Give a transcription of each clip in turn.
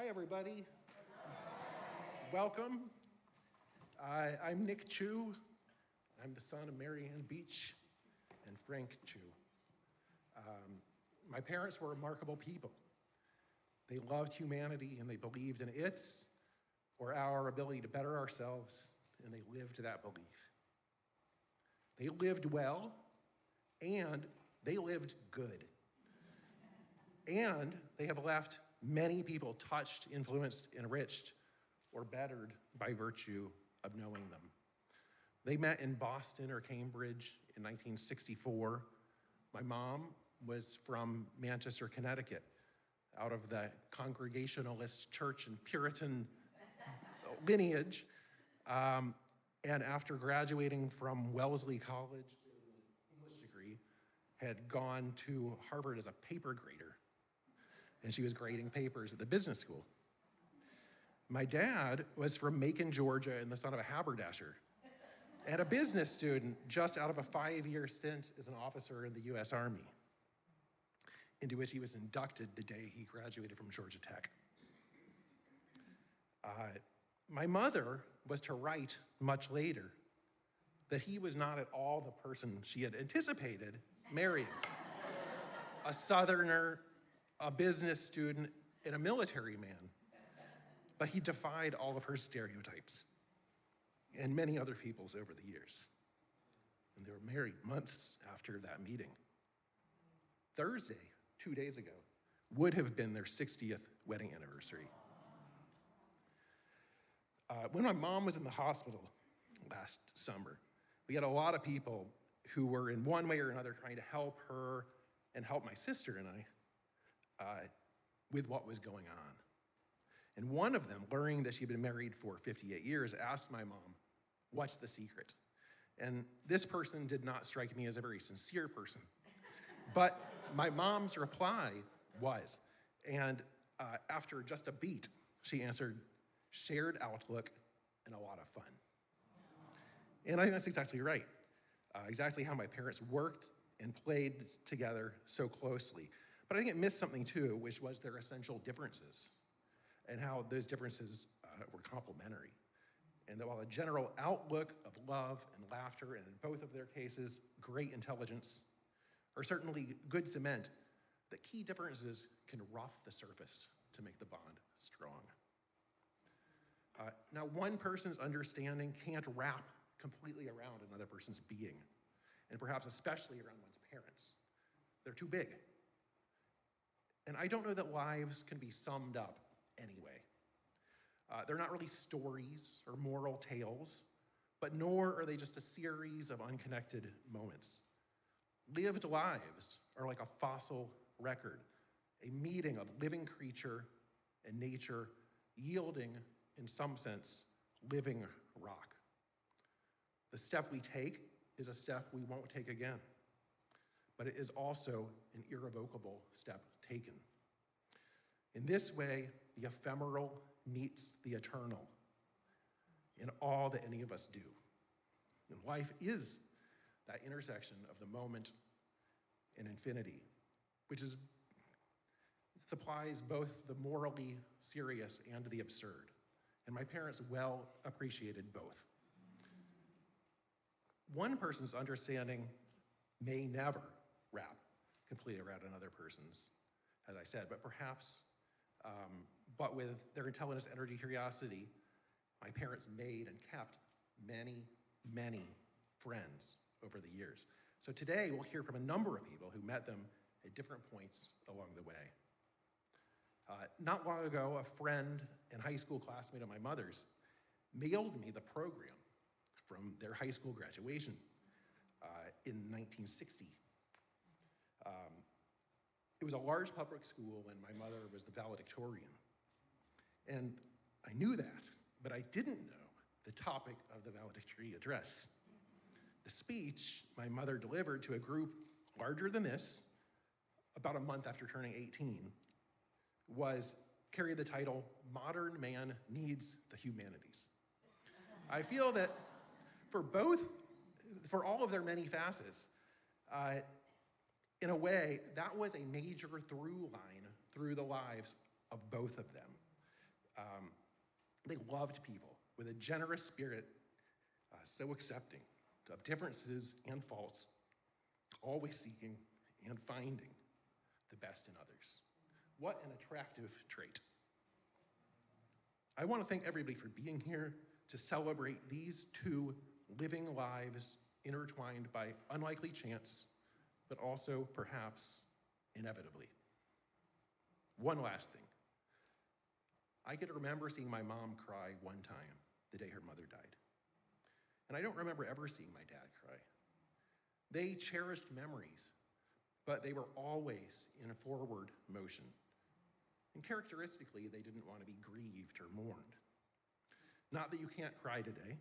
Hi, everybody. Welcome. I'm Nick Chu. I'm the son of Mary Ann Beach and Frank Chu. My parents were remarkable people. They loved humanity and they believed in its or our ability to better ourselves, and they lived that belief. They lived well, and they lived good. And they have left many people touched, influenced, enriched, or bettered by virtue of knowing them. They met in Boston or Cambridge in 1964. My mom was from Manchester, Connecticut, out of the Congregationalist church and Puritan lineage. And after graduating from Wellesley College with an English degree, had gone to Harvard as a paper grader. And she was grading papers at the business school. My dad was from Macon, Georgia, and the son of a haberdasher, and a business student just out of a 5-year stint as an officer in the US Army, into which he was inducted the day he graduated from Georgia Tech. My mother was to write much later that he was not at all the person she had anticipated marrying. A Southerner, a business student, and a military man. But he defied all of her stereotypes and many other people's over the years. And they were married months after that meeting. Thursday, 2 days ago, would have been their 60th wedding anniversary. When my mom was in the hospital last summer, we had a lot of people who were in one way or another trying to help her and help my sister and I with what was going on. And one of them, learning that she'd been married for 58 years, asked my mom, "What's the secret?" And this person did not strike me as a very sincere person. But my mom's reply was, and after just a beat, she answered, "Shared outlook and a lot of fun." And I think that's exactly right. Exactly how my parents worked and played together so closely. But I think it missed something too, which was their essential differences and how those differences were complementary. And that while a general outlook of love and laughter, and in both of their cases, great intelligence, are certainly good cement, the key differences can rough the surface to make the bond strong. Now, one person's understanding can't wrap completely around another person's being, and perhaps especially around one's parents. They're too big. And I don't know that lives can be summed up anyway. They're not really stories or moral tales, but nor are they just a series of unconnected moments. Lived lives are like a fossil record, a meeting of living creature and nature yielding, in some sense, living rock. The step we take is a step we won't take again, but it is also an irrevocable step taken. In this way, the ephemeral meets the eternal in all that any of us do. And life is that intersection of the moment and infinity, which supplies both the morally serious and the absurd. And my parents well appreciated both. One person's understanding may never wrap completely around another person's, as I said, but perhaps, but with their intelligence, energy, curiosity, my parents made and kept many, many friends over the years. So today we'll hear from a number of people who met them at different points along the way. Not long ago, a friend and high school classmate of my mother's mailed me the program from their high school graduation in 1960. It was a large public school, and my mother was the valedictorian. And I knew that, but I didn't know the topic of the valedictory address. The speech my mother delivered to a group larger than this, about a month after turning 18, carried the title, "Modern Man Needs the Humanities." I feel that for all of their many facets, in a way, that was a major through line through the lives of both of them. They loved people with a generous spirit, so accepting of differences and faults, always seeking and finding the best in others. What an attractive trait. I want to thank everybody for being here to celebrate these two living lives intertwined by unlikely chance, but also perhaps inevitably. One last thing. I can remember seeing my mom cry one time the day her mother died. And I don't remember ever seeing my dad cry. They cherished memories, but they were always in a forward motion. And characteristically, they didn't want to be grieved or mourned. Not that you can't cry today,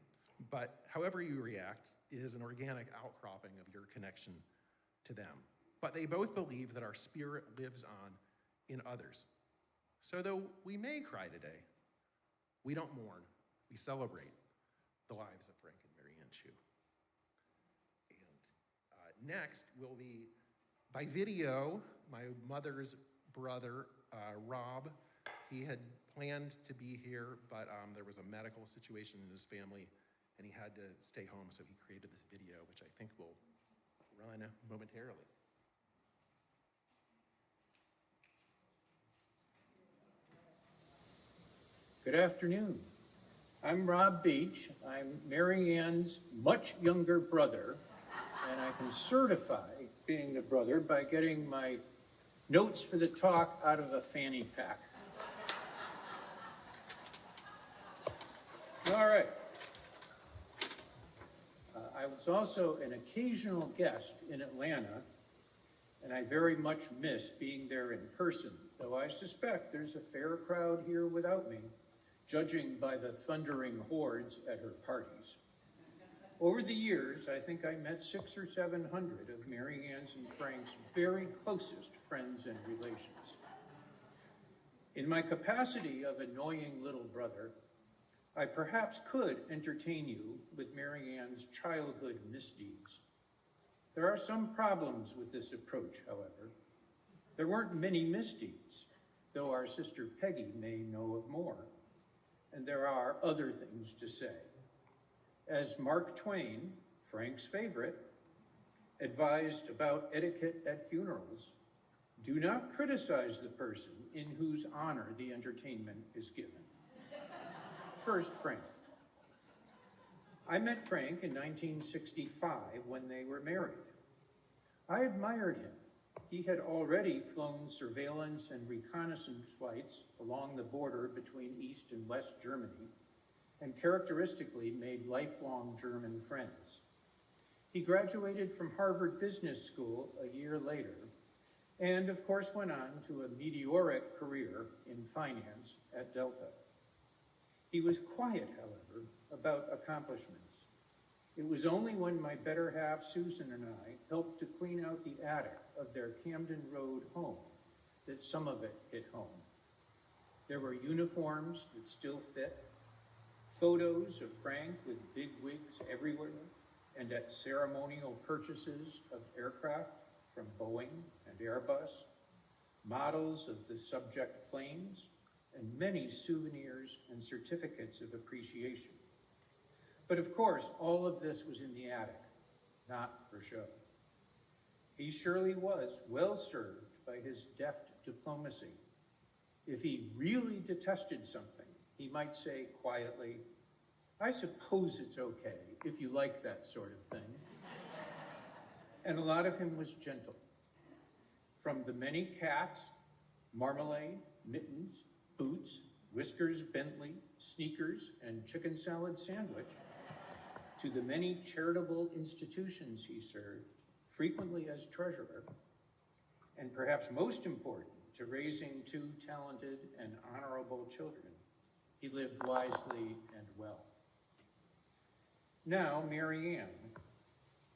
but however you react is an organic outcropping of your connection to them. But they both believe that our spirit lives on in others. So though we may cry today, we don't mourn, we celebrate the lives of Frank and Mary Ann Chu. And next will be, by video, my mother's brother, Rob. He had planned to be here, but there was a medical situation in his family, and he had to stay home, so he created this video, which I think will run momentarily. Good afternoon. I'm Rob Beach. I'm Mary Ann's much younger brother, and I can certify being the brother by getting my notes for the talk out of a fanny pack. All right. I was also an occasional guest in Atlanta, and I very much miss being there in person, though I suspect there's a fair crowd here without me, judging by the thundering hordes at her parties. Over the years, I think I met 600 or 700 of Mary Ann's and Frank's very closest friends and relations. In my capacity of annoying little brother, I perhaps could entertain you with Mary Ann's childhood misdeeds. There are some problems with this approach, however. There weren't many misdeeds, though our sister Peggy may know of more. And there are other things to say. As Mark Twain, Frank's favorite, advised about etiquette at funerals, do not criticize the person in whose honor the entertainment is given. First, Frank. I met Frank in 1965 when they were married. I admired him. He had already flown surveillance and reconnaissance flights along the border between East and West Germany, and characteristically made lifelong German friends. He graduated from Harvard Business School a year later, and of course went on to a meteoric career in finance at Delta. He was quiet, however, about accomplishments. It was only when my better half, Susan, and I helped to clean out the attic of their Camden Road home that some of it hit home. There were uniforms that still fit, photos of Frank with big wigs everywhere, and at ceremonial purchases of aircraft from Boeing and Airbus, models of the subject planes, and many souvenirs and certificates of appreciation. But of course, all of this was in the attic, not for show. He surely was well served by his deft diplomacy. If he really detested something, he might say quietly, "I suppose it's okay if you like that sort of thing." And a lot of him was gentle. From the many cats, marmalade, mittens, boots, Whiskers Bentley, sneakers, and chicken salad sandwich, to the many charitable institutions he served, frequently as treasurer, and perhaps most important, to raising two talented and honorable children, he lived wisely and well. Now, Mary Ann.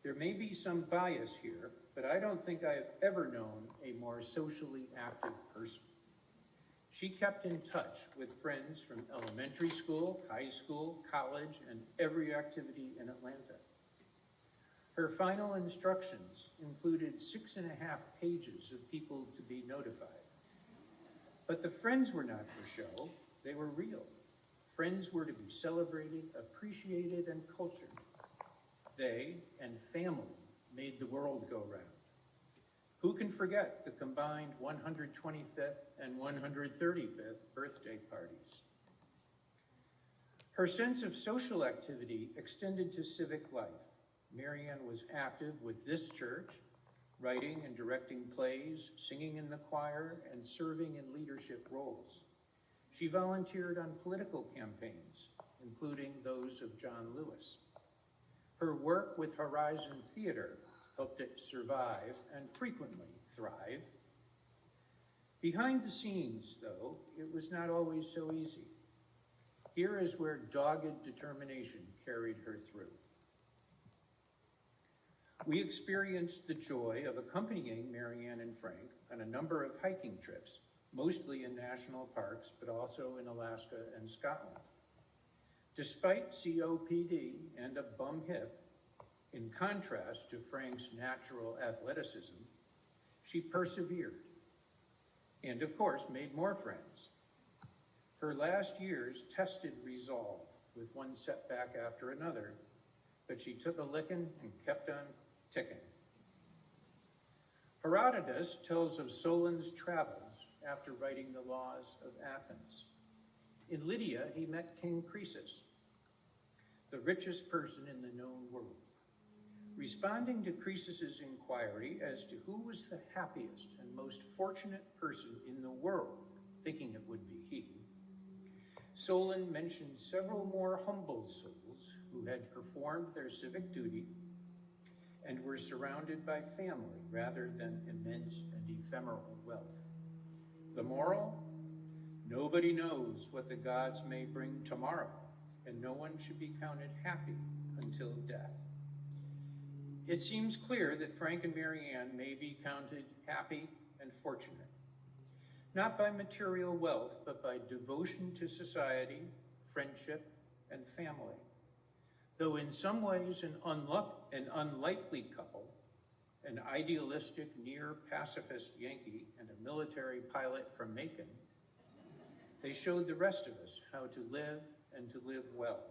There may be some bias here, but I don't think I have ever known a more socially active person. She kept in touch with friends from elementary school, high school, college, and every activity in Atlanta. Her final instructions included 6.5 pages of people to be notified. But the friends were not for show. They were real. Friends were to be celebrated, appreciated, and cultured. They and family made the world go round. Who can forget the combined 125th and 135th birthday parties? Her sense of social activity extended to civic life. Marianne was active with this church, writing and directing plays, singing in the choir, and serving in leadership roles. She volunteered on political campaigns, including those of John Lewis. Her work with Horizon Theater helped it survive and frequently thrive. Behind the scenes, though, it was not always so easy. Here is where dogged determination carried her through. We experienced the joy of accompanying Marianne and Frank on a number of hiking trips, mostly in national parks, but also in Alaska and Scotland. Despite COPD and a bum hip, in contrast to Frank's natural athleticism, she persevered and, of course, made more friends. Her last years tested resolve with one setback after another, but she took a licking and kept on ticking. Herodotus tells of Solon's travels after writing the laws of Athens. In Lydia, he met King Croesus, the richest person in the known world. Responding to Croesus's inquiry as to who was the happiest and most fortunate person in the world, thinking it would be he, Solon mentioned several more humble souls who had performed their civic duty and were surrounded by family rather than immense and ephemeral wealth. The moral? Nobody knows what the gods may bring tomorrow, and no one should be counted happy until death. It seems clear that Frank and Marianne may be counted happy and fortunate, not by material wealth, but by devotion to society, friendship, and family. Though in some ways an unlikely couple, an idealistic near-pacifist Yankee and a military pilot from Macon, they showed the rest of us how to live and to live well.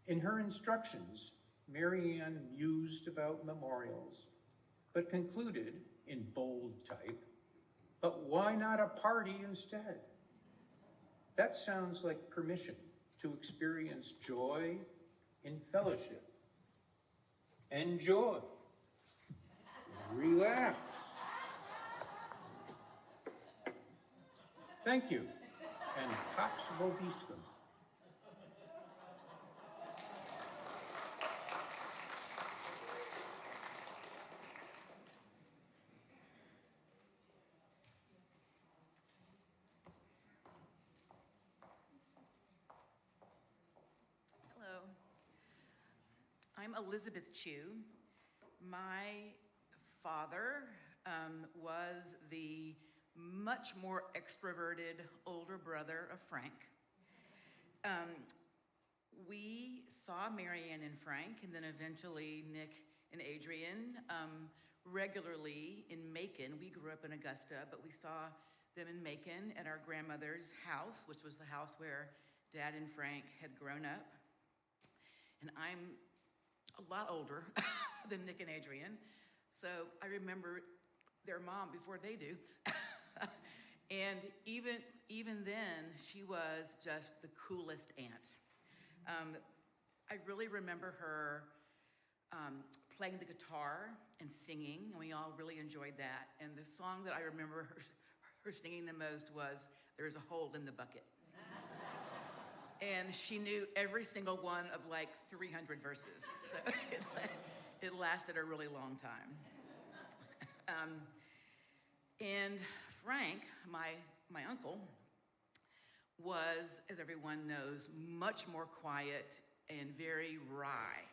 In her instructions, Marianne mused about memorials, but concluded in bold type, but why not a party instead? That sounds like permission to experience joy in fellowship. Enjoy. Relax. Thank you, and Pax Vobiscum. Hello, I'm Elizabeth Chu. My father was the much more extroverted older brother of Frank. We saw Marianne and Frank, and then eventually Nick and Adrian, regularly in Macon. We grew up in Augusta, but we saw them in Macon at our grandmother's house, which was the house where Dad and Frank had grown up. And I'm a lot older than Nick and Adrian, so I remember their mom before they do. And even then, she was just the coolest aunt. I really remember her playing the guitar and singing, and we all really enjoyed that. And the song that I remember her singing the most was "There's a Hole in the Bucket." And she knew every single one of like 300 verses, so it lasted a really long time. And Frank, my uncle, was, as everyone knows, much more quiet and very wry.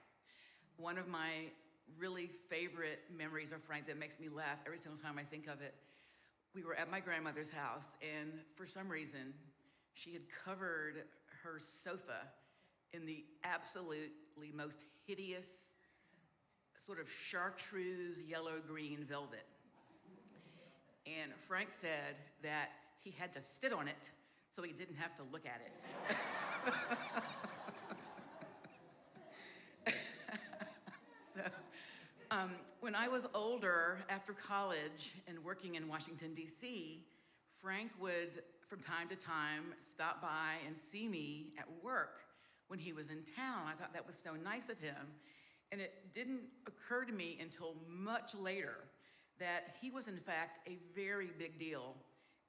One of my really favorite memories of Frank that makes me laugh every single time I think of it, we were at my grandmother's house, and for some reason, she had covered her sofa in the absolutely most hideous sort of chartreuse yellow-green velvet. And Frank said that he had to sit on it so he didn't have to look at it. So, when I was older, after college and working in Washington, D.C., Frank would, from time to time, stop by and see me at work when he was in town. I thought that was so nice of him. And it didn't occur to me until much later that he was, in fact, a very big deal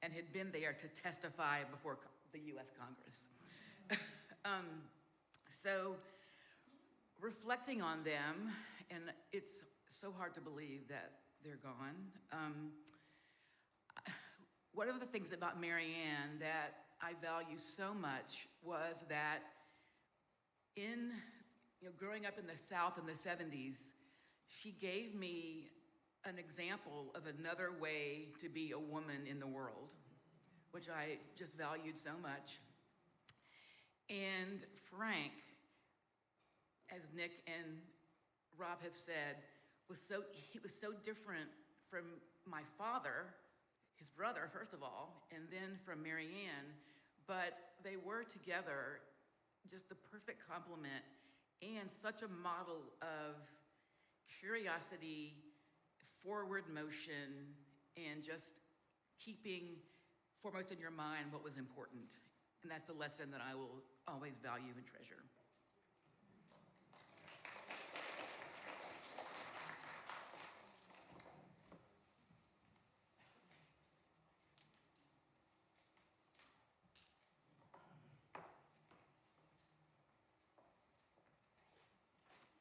and had been there to testify before the U.S. Congress. So, reflecting on them, and it's so hard to believe that they're gone. One of the things about Mary Ann that I value so much was that growing up in the South in the 70s, she gave me an example of another way to be a woman in the world, which I just valued so much. And Frank, as Nick and Rob have said, he was so different from my father, his brother, first of all, and then from Mary Ann, but they were together just the perfect complement and such a model of curiosity, forward motion, and just keeping foremost in your mind what was important. And that's a lesson that I will always value and treasure.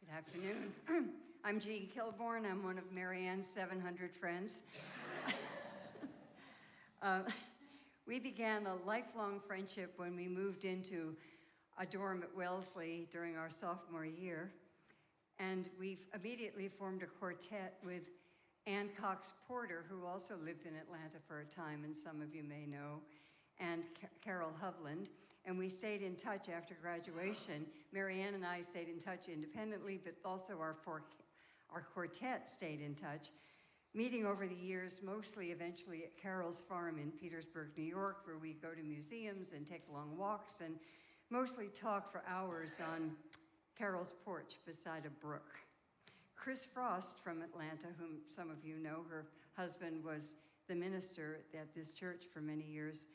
Good afternoon. I'm Jean Kilborn. I'm one of Mary Ann's 700 friends. We began a lifelong friendship when we moved into a dorm at Wellesley during our sophomore year. And we immediately formed a quartet with Ann Cox Porter, who also lived in Atlanta for a time, and some of you may know, and Carol Hovland. And we stayed in touch after graduation. Mary Ann and I stayed in touch independently, but also our quartet stayed in touch, meeting over the years, mostly eventually at Carol's farm in Petersburg, New York, where we go to museums and take long walks and mostly talk for hours on Carol's porch beside a brook. Chris Frost from Atlanta, whom some of you know, her husband was the minister at this church for many years,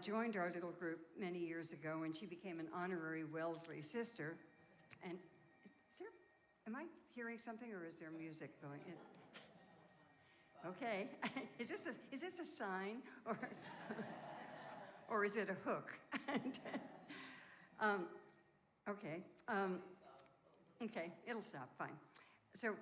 joined our little group many years ago, and she became an honorary Wellesley sister. And am I hearing something, or is there music going? Okay, is this a sign, or is it a hook? Okay, it'll stop, fine. So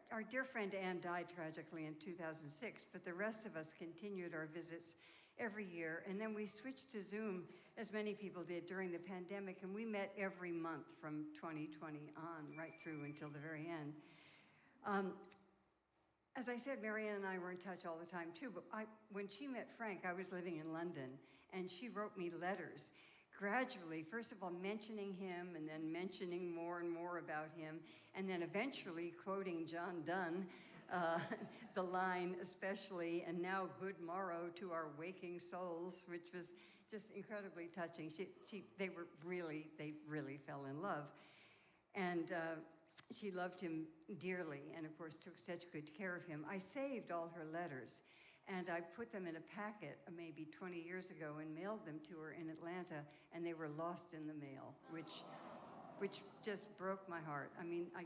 our dear friend Ann died tragically in 2006, but the rest of us continued our visits every year, and then we switched to Zoom, as many people did during the pandemic, and we met every month from 2020 on, right through until the very end. As I said, Mary Ann and I were in touch all the time too, but when she met Frank, I was living in London, and she wrote me letters, gradually, first of all, mentioning him, and then mentioning more and more about him, and then eventually quoting John Donne, the line especially, and now good morrow to our waking souls, which was just incredibly touching. They really fell in love. And she loved him dearly, and of course took such good care of him. I saved all her letters, and I put them in a packet maybe 20 years ago and mailed them to her in Atlanta, and they were lost in the mail, which just broke my heart. I mean, I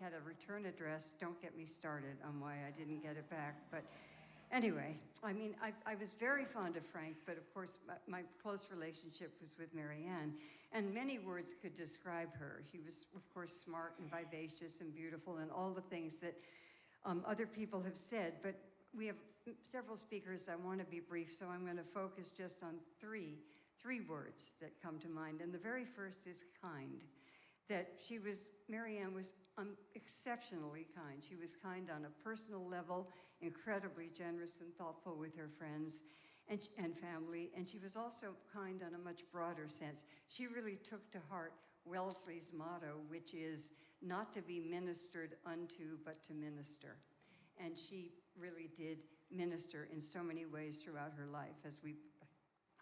had a return address. Don't get me started on why I didn't get it back. But anyway, I mean, I was very fond of Frank, but of course, my close relationship was with Mary Ann, and many words could describe her. She was, of course, smart and vivacious and beautiful and all the things that other people have said, but we have several speakers. I want to be brief, so I'm going to focus just on three words that come to mind. And the very first is kind. That Mary Ann was exceptionally kind. She was kind on a personal level, incredibly generous and thoughtful with her friends and family, and she was also kind on a much broader sense. She really took to heart Wellesley's motto, which is not to be ministered unto, but to minister. And she really did minister in so many ways throughout her life, as we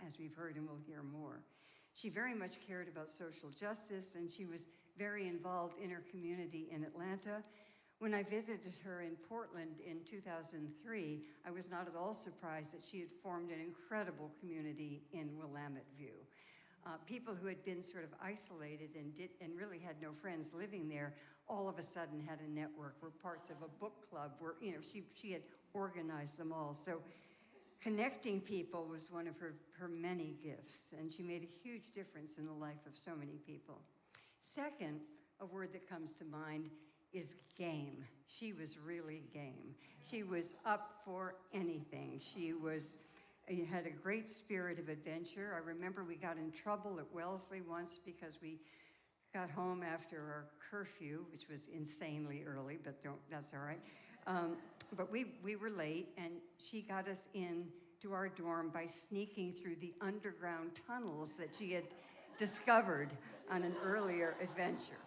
as we've heard and we'll hear more. She very much cared about social justice, and she was very involved in her community in Atlanta. When I visited her in Portland in 2003, I was not at all surprised that she had formed an incredible community in Willamette View. People who had been sort of isolated and really had no friends living there, all of a sudden had a network, were parts of a book club, where, you know, she had organized them all. So connecting people was one of her many gifts, and she made a huge difference in the life of so many people. Second, a word that comes to mind is game. She was really game. She was up for anything. She had a great spirit of adventure. I remember we got in trouble at Wellesley once because we got home after our curfew, which was insanely early, but that's all right. But we were late, and she got us in to our dorm by sneaking through the underground tunnels that she had discovered on an earlier adventure.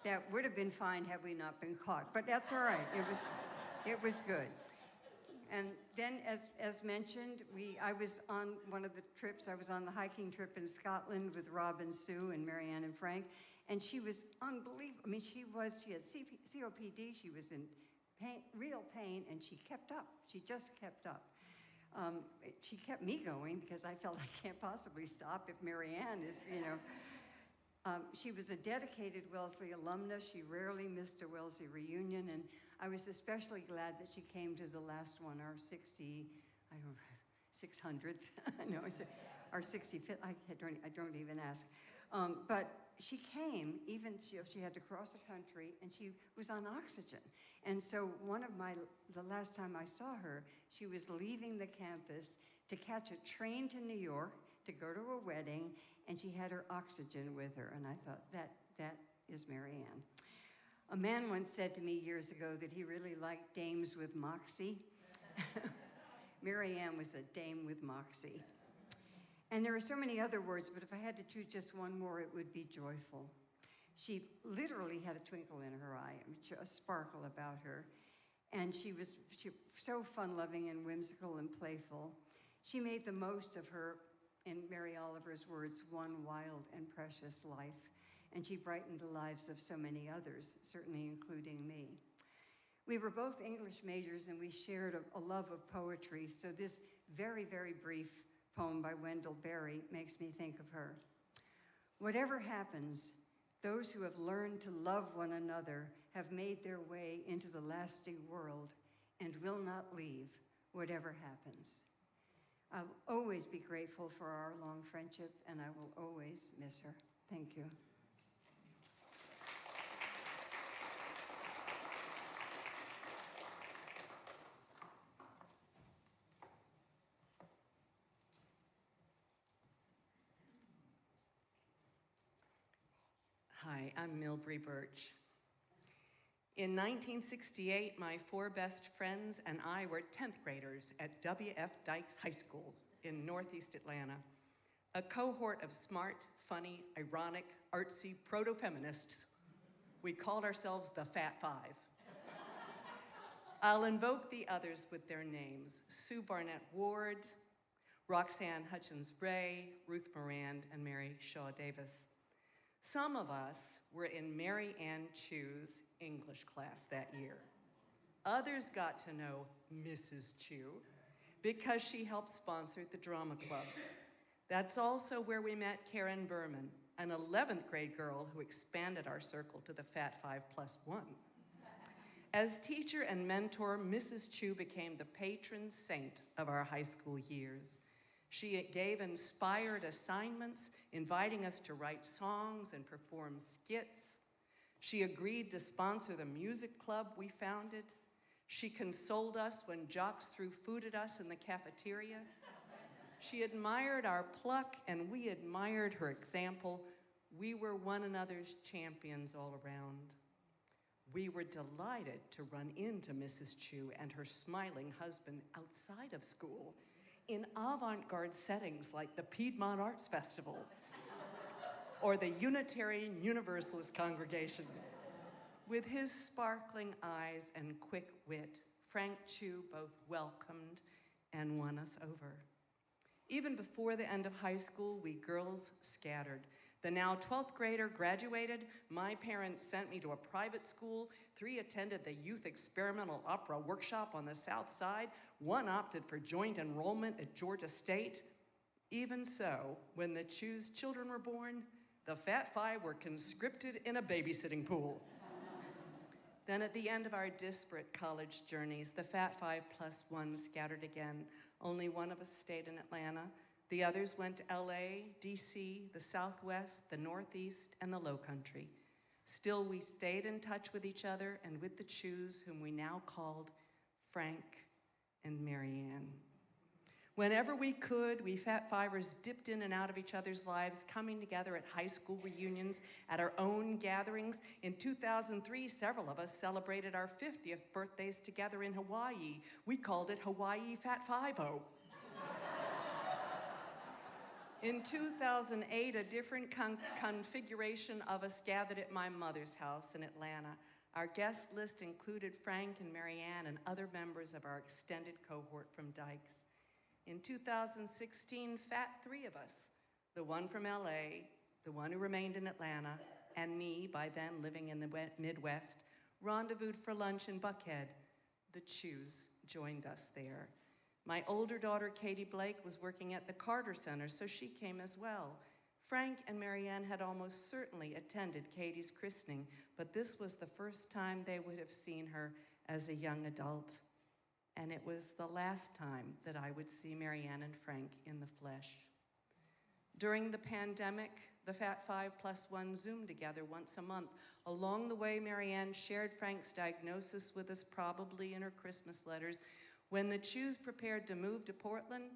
That would have been fine had we not been caught, but that's all right. It was good. And then, as mentioned, I was on one of the trips. I was on the hiking trip in Scotland with Rob and Sue and Marianne and Frank, and she was unbelievable. I mean, she had COPD. She was in pain, real pain, and she kept up. She just kept up. She kept me going because I felt I can't possibly stop if Marianne is, you know. She was a dedicated Wellesley alumna. She rarely missed a Wellesley reunion, and I was especially glad that she came to the last one, our 600th. No, our 65th. I don't even ask. But she came, even she had to cross the country, and she was on oxygen. And so the last time I saw her, she was leaving the campus to catch a train to New York to go to a wedding, and she had her oxygen with her, and I thought, that is Marianne. A man once said to me years ago that he really liked dames with moxie. Marianne was a dame with moxie. And there are so many other words, but if I had to choose just one more, it would be joyful. She literally had a twinkle in her eye, a sparkle about her. And she was so fun-loving and whimsical and playful. She made the most of her, in Mary Oliver's words, one wild and precious life. And she brightened the lives of so many others, certainly including me. We were both English majors, and we shared a love of poetry, so this very, very brief poem by Wendell Berry makes me think of her. Whatever happens, those who have learned to love one another have made their way into the lasting world and will not leave, whatever happens. I'll always be grateful for our long friendship, and I will always miss her. Thank you. Hi, I'm Milbree Birch. In 1968, my 4 best friends and I were 10th graders at W.F. Dykes High School in Northeast Atlanta, a cohort of smart, funny, ironic, artsy proto-feminists. We called ourselves the Fat Five. I'll invoke the others with their names: Sue Barnett Ward, Roxanne Hutchins Ray, Ruth Morand, and Mary Shaw Davis. Some of us were in Mary Ann Chu's English class that year. Others got to know Mrs. Chu because she helped sponsor the drama club. That's also where we met Karen Berman, an 11th grade girl who expanded our circle to the Fat 5+1. As teacher and mentor, Mrs. Chu became the patron saint of our high school years. She gave inspired assignments, inviting us to write songs and perform skits. She agreed to sponsor the music club we founded. She consoled us when jocks threw food at us in the cafeteria. She admired our pluck, and we admired her example. We were one another's champions all around. We were delighted to run into Mrs. Chu and her smiling husband outside of school in avant-garde settings like the Piedmont Arts Festival or the Unitarian Universalist Congregation. With his sparkling eyes and quick wit, Frank Chu both welcomed and won us over. Even before the end of high school, we girls scattered. The now 12th grader graduated. My parents sent me to a private school. 3 attended the Youth Experimental Opera Workshop on the South Side. 1 opted for joint enrollment at Georgia State. Even so, when the Choose children were born, the Fat Five were conscripted in a babysitting pool. Then at the end of our disparate college journeys, the Fat Five plus 1 scattered again. Only one of us stayed in Atlanta. The others went to LA, DC, the Southwest, the Northeast, and the Low Country. Still, we stayed in touch with each other and with the Choose, whom we now called Frank and Marianne. Whenever we could, we Fat Fivers dipped in and out of each other's lives, coming together at high school reunions, at our own gatherings. In 2003, several of us celebrated our 50th birthdays together in Hawaii. We called it Hawaii Fat Five-O. In 2008, a different configuration of us gathered at my mother's house in Atlanta. Our guest list included Frank and Marianne and other members of our extended cohort from Dykes. In 2016, 3 of us, the one from LA, the one who remained in Atlanta, and me, by then living in the Midwest, rendezvoused for lunch in Buckhead. The Choose joined us there. My older daughter, Katie Blake, was working at the Carter Center, so she came as well. Frank and Marianne had almost certainly attended Katie's christening, but this was the first time they would have seen her as a young adult. And it was the last time that I would see Marianne and Frank in the flesh. During the pandemic, the Fat Five plus 1 Zoomed together once a month. Along the way, Marianne shared Frank's diagnosis with us, probably in her Christmas letters. When the Choose prepared to move to Portland,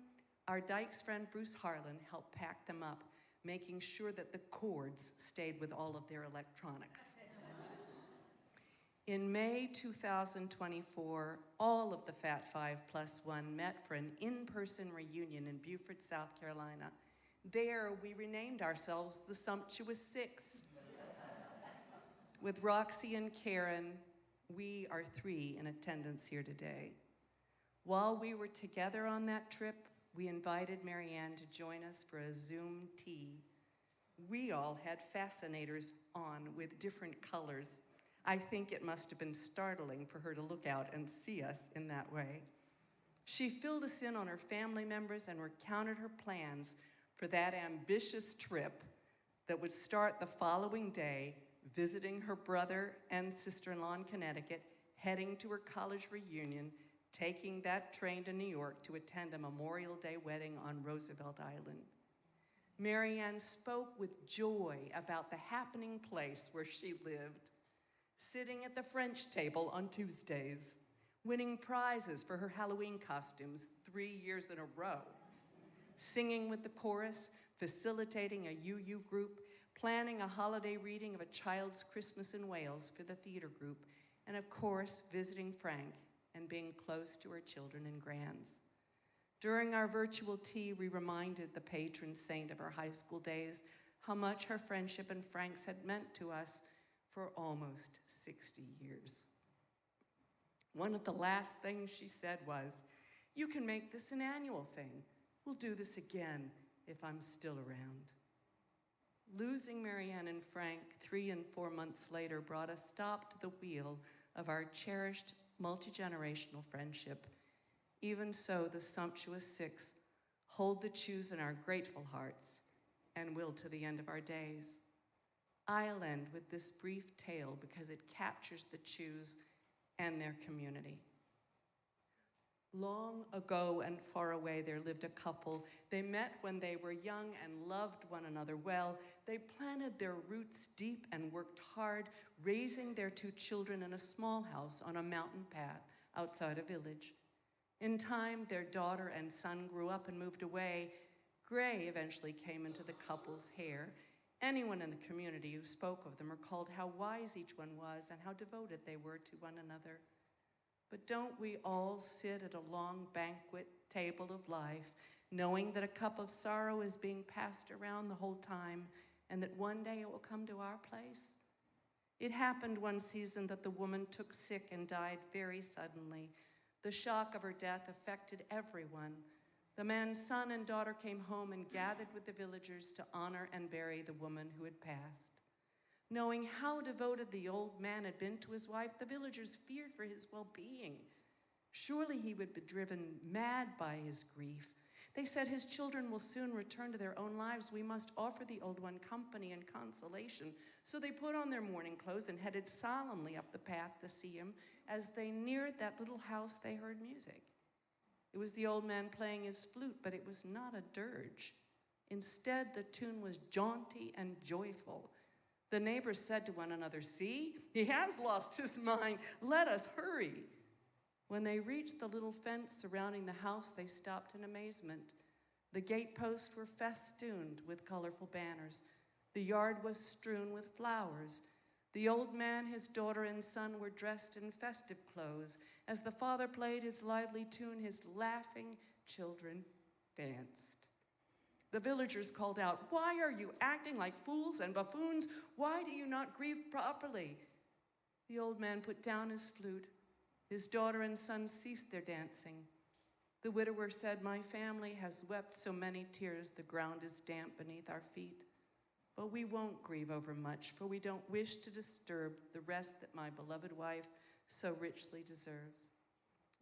our Dykes friend Bruce Harlan helped pack them up, making sure that the cords stayed with all of their electronics. In May 2024, all of the Fat Five plus 1 met for an in-person reunion in Beaufort, South Carolina. There, we renamed ourselves the Sumptuous Six. With Roxy and Karen, we are 3 in attendance here today. While we were together on that trip, we invited Marianne to join us for a Zoom tea. We all had fascinators on with different colors. I think it must have been startling for her to look out and see us in that way. She filled us in on her family members and recounted her plans for that ambitious trip that would start the following day, visiting her brother and sister-in-law in Connecticut, heading to her college reunion, taking that train to New York to attend a Memorial Day wedding on Roosevelt Island. Marianne spoke with joy about the happening place where she lived, sitting at the French table on Tuesdays, winning prizes for her Halloween costumes 3 years in a row, singing with the chorus, facilitating a UU group, planning a holiday reading of A Child's Christmas in Wales for the theater group, and of course, visiting Frank and being close to her children and grands. During our virtual tea, we reminded the patron saint of our high school days how much her friendship and Frank's had meant to us for almost 60 years. One of the last things she said was, "You can make this an annual thing. We'll do this again if I'm still around." Losing Marianne and Frank 3 and 4 months later brought a stop to the wheel of our cherished multi-generational friendship. Even so, the Sumptuous Six hold the Choose in our grateful hearts and will to the end of our days. I'll end with this brief tale because it captures the Choose and their community. Long ago and far away, there lived a couple. They met when they were young and loved one another well. They planted their roots deep and worked hard, raising their 2 children in a small house on a mountain path outside a village. In time, their daughter and son grew up and moved away. Gray eventually came into the couple's hair. Anyone in the community who spoke of them recalled how wise each one was and how devoted they were to one another. But don't we all sit at a long banquet table of life, knowing that a cup of sorrow is being passed around the whole time, and that one day it will come to our place? It happened one season that the woman took sick and died very suddenly. The shock of her death affected everyone, The man's son and daughter came home and gathered with the villagers to honor and bury the woman who had passed. Knowing how devoted the old man had been to his wife, the villagers feared for his well-being. Surely he would be driven mad by his grief. They said, his children will soon return to their own lives. We must offer the old one company and consolation. So they put on their mourning clothes and headed solemnly up the path to see him. As they neared that little house, they heard music. It was the old man playing his flute, but it was not a dirge. Instead, the tune was jaunty and joyful. The neighbors said to one another, see, he has lost his mind. Let us hurry. When they reached the little fence surrounding the house, they stopped in amazement. The gateposts were festooned with colorful banners. The yard was strewn with flowers. The old man, his daughter, and son were dressed in festive clothes. As the father played his lively tune, his laughing children danced. The villagers called out, why are you acting like fools and buffoons? Why do you not grieve properly? The old man put down his flute. His daughter and son ceased their dancing. The widower said, my family has wept so many tears, the ground is damp beneath our feet. But we won't grieve over much, for we don't wish to disturb the rest that my beloved wife so richly deserves.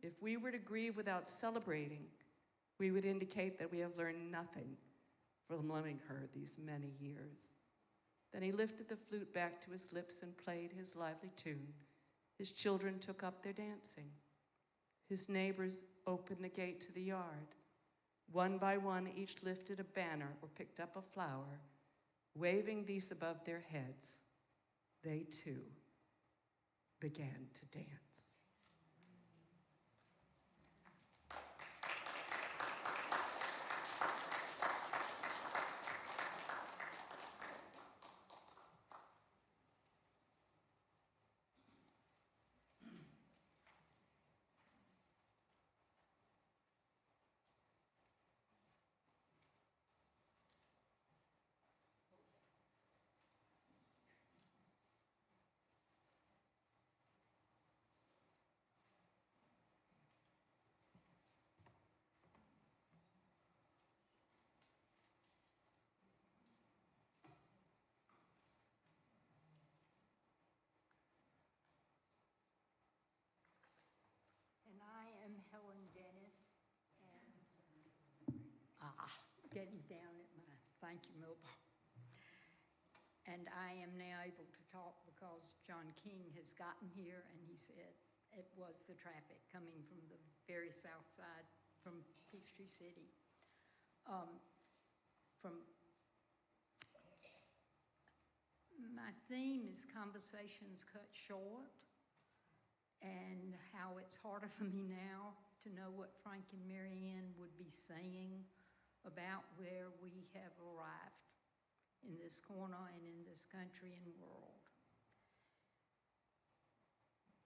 If we were to grieve without celebrating, we would indicate that we have learned nothing from loving her these many years. Then he lifted the flute back to his lips and played his lively tune. His children took up their dancing. His neighbors opened the gate to the yard. One by one, each lifted a banner or picked up a flower. Waving these above their heads, they too began to dance. And I am Helen Dennis, and getting down at my, thank you, Millball. And I am now able to talk because John King has gotten here, and he said it was the traffic coming from the very south side from Peachtree City. My theme is conversations cut short, and how it's harder for me now to know what Frank and Marianne would be saying about where we have arrived in this corner and in this country and world.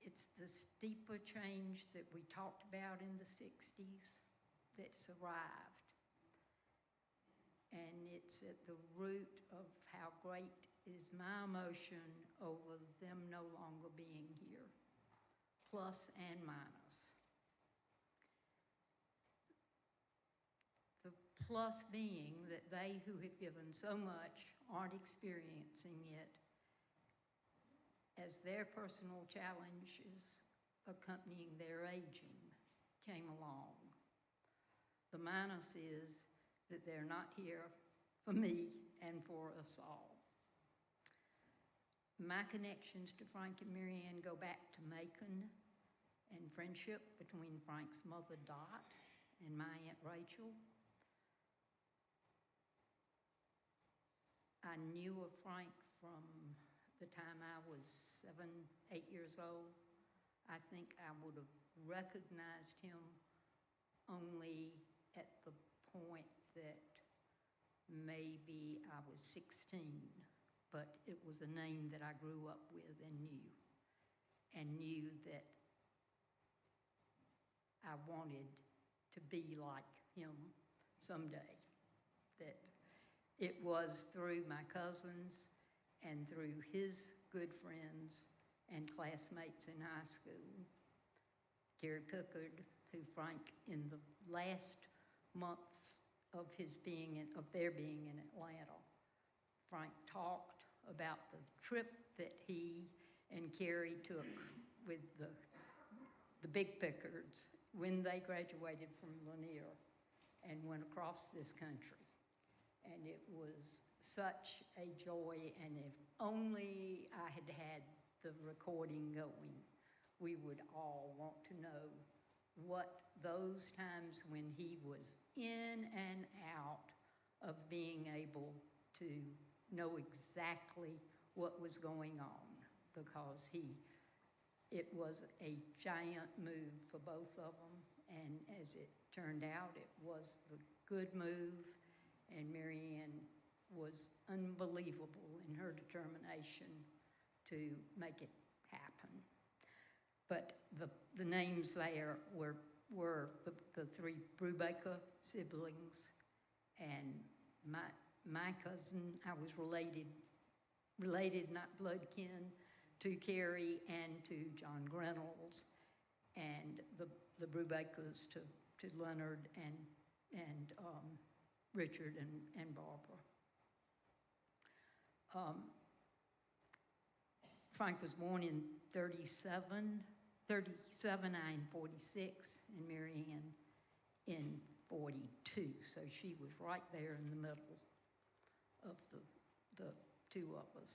It's the steeper change that we talked about in the 60s that's arrived. And it's at the root of how great is my emotion over them no longer being here. Plus and minus. The plus being that they who have given so much aren't experiencing it as their personal challenges accompanying their aging came along. The minus is that they're not here for me and for us all. My connections to Frank and Marianne go back to Macon and friendship between Frank's mother, Dot, and my Aunt Rachel. I knew of Frank from the time I was 7, 8 years old. I think I would have recognized him only at the point that maybe I was 16. But it was a name that I grew up with and knew that I wanted to be like him someday. That it was through my cousins and through his good friends and classmates in high school. Gary Pickard, who Frank in the last months of their being in Atlanta. Frank talked about the trip that he and Carrie took with the Big Pickards when they graduated from Lanier and went across this country. And it was such a joy, and if only I had had the recording going, we would all want to know what those times when he was in and out of being able to know exactly what was going on, because it was a giant move for both of them, and as it turned out, it was the good move, and Marianne was unbelievable in her determination to make it happen. But the names there were the three Brubaker siblings, and my cousin, I was related, not blood kin, to Carrie and to John Reynolds, and the Brubakers to Leonard and Richard and Barbara. Frank was born in 37, I in 46, and Marianne in 42. So she was right there in the middle of the two of us.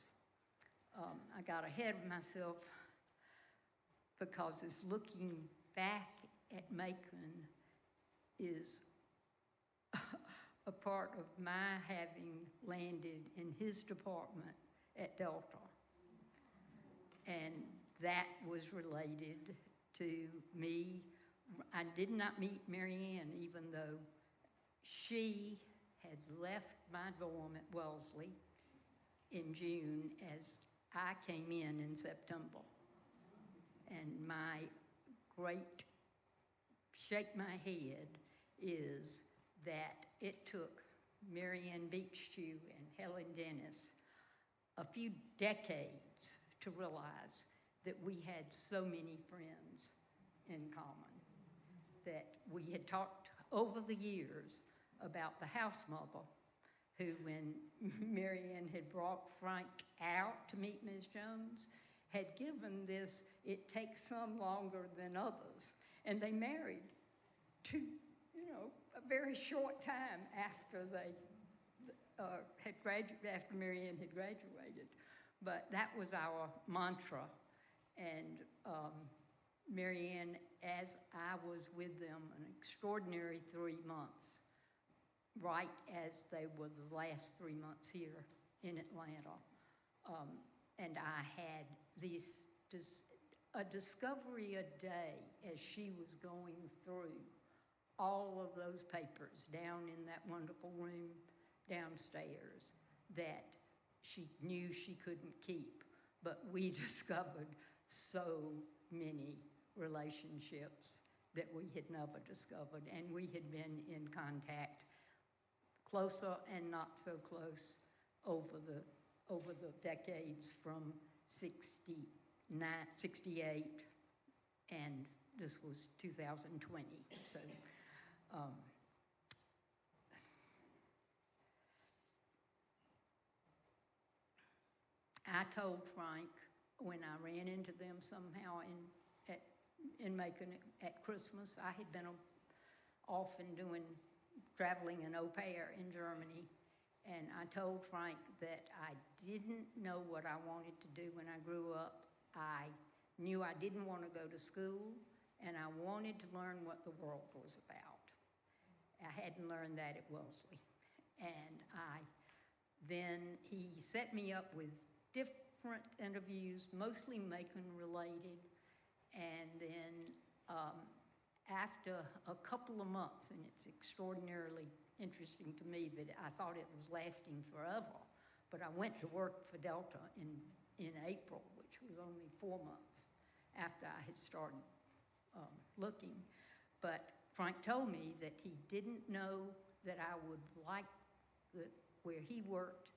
I got ahead of myself because it's looking back at Macon is a part of my having landed in his department at Delta. And that was related to me. I did not meet Marianne, even though she had left my dorm at Wellesley in June as I came in September. And my great shake my head is that it took Marianne Beechstew and Helen Dennis a few decades to realize that we had so many friends in common, that we had talked over the years about the house mother who, when Marianne had brought Frank out to meet Ms. Jones, had given this, it takes some longer than others. And they married to, a very short time after they after Marianne had graduated. But that was our mantra. And Marianne, as I was with them, an extraordinary 3 months, right as they were the last 3 months here in Atlanta. And I had a discovery a day as she was going through all of those papers down in that wonderful room downstairs that she knew she couldn't keep. But we discovered so many relationships that we had never discovered, and we had been in contact, closer and not so close, over the decades from 69, 68, and this was 2020. So I told Frank when I ran into them somehow in Macon at Christmas. I had been off and traveling an au pair in Germany, and I told Frank that I didn't know what I wanted to do when I grew up. I knew I didn't want to go to school, and I wanted to learn what the world was about. I hadn't learned that at Wellesley. And then he set me up with different interviews, mostly Macon related. And then after a couple of months, and it's extraordinarily interesting to me that I thought it was lasting forever, but I went to work for Delta in April, which was only 4 months after I had started looking. But Frank told me that he didn't know that I would like where he worked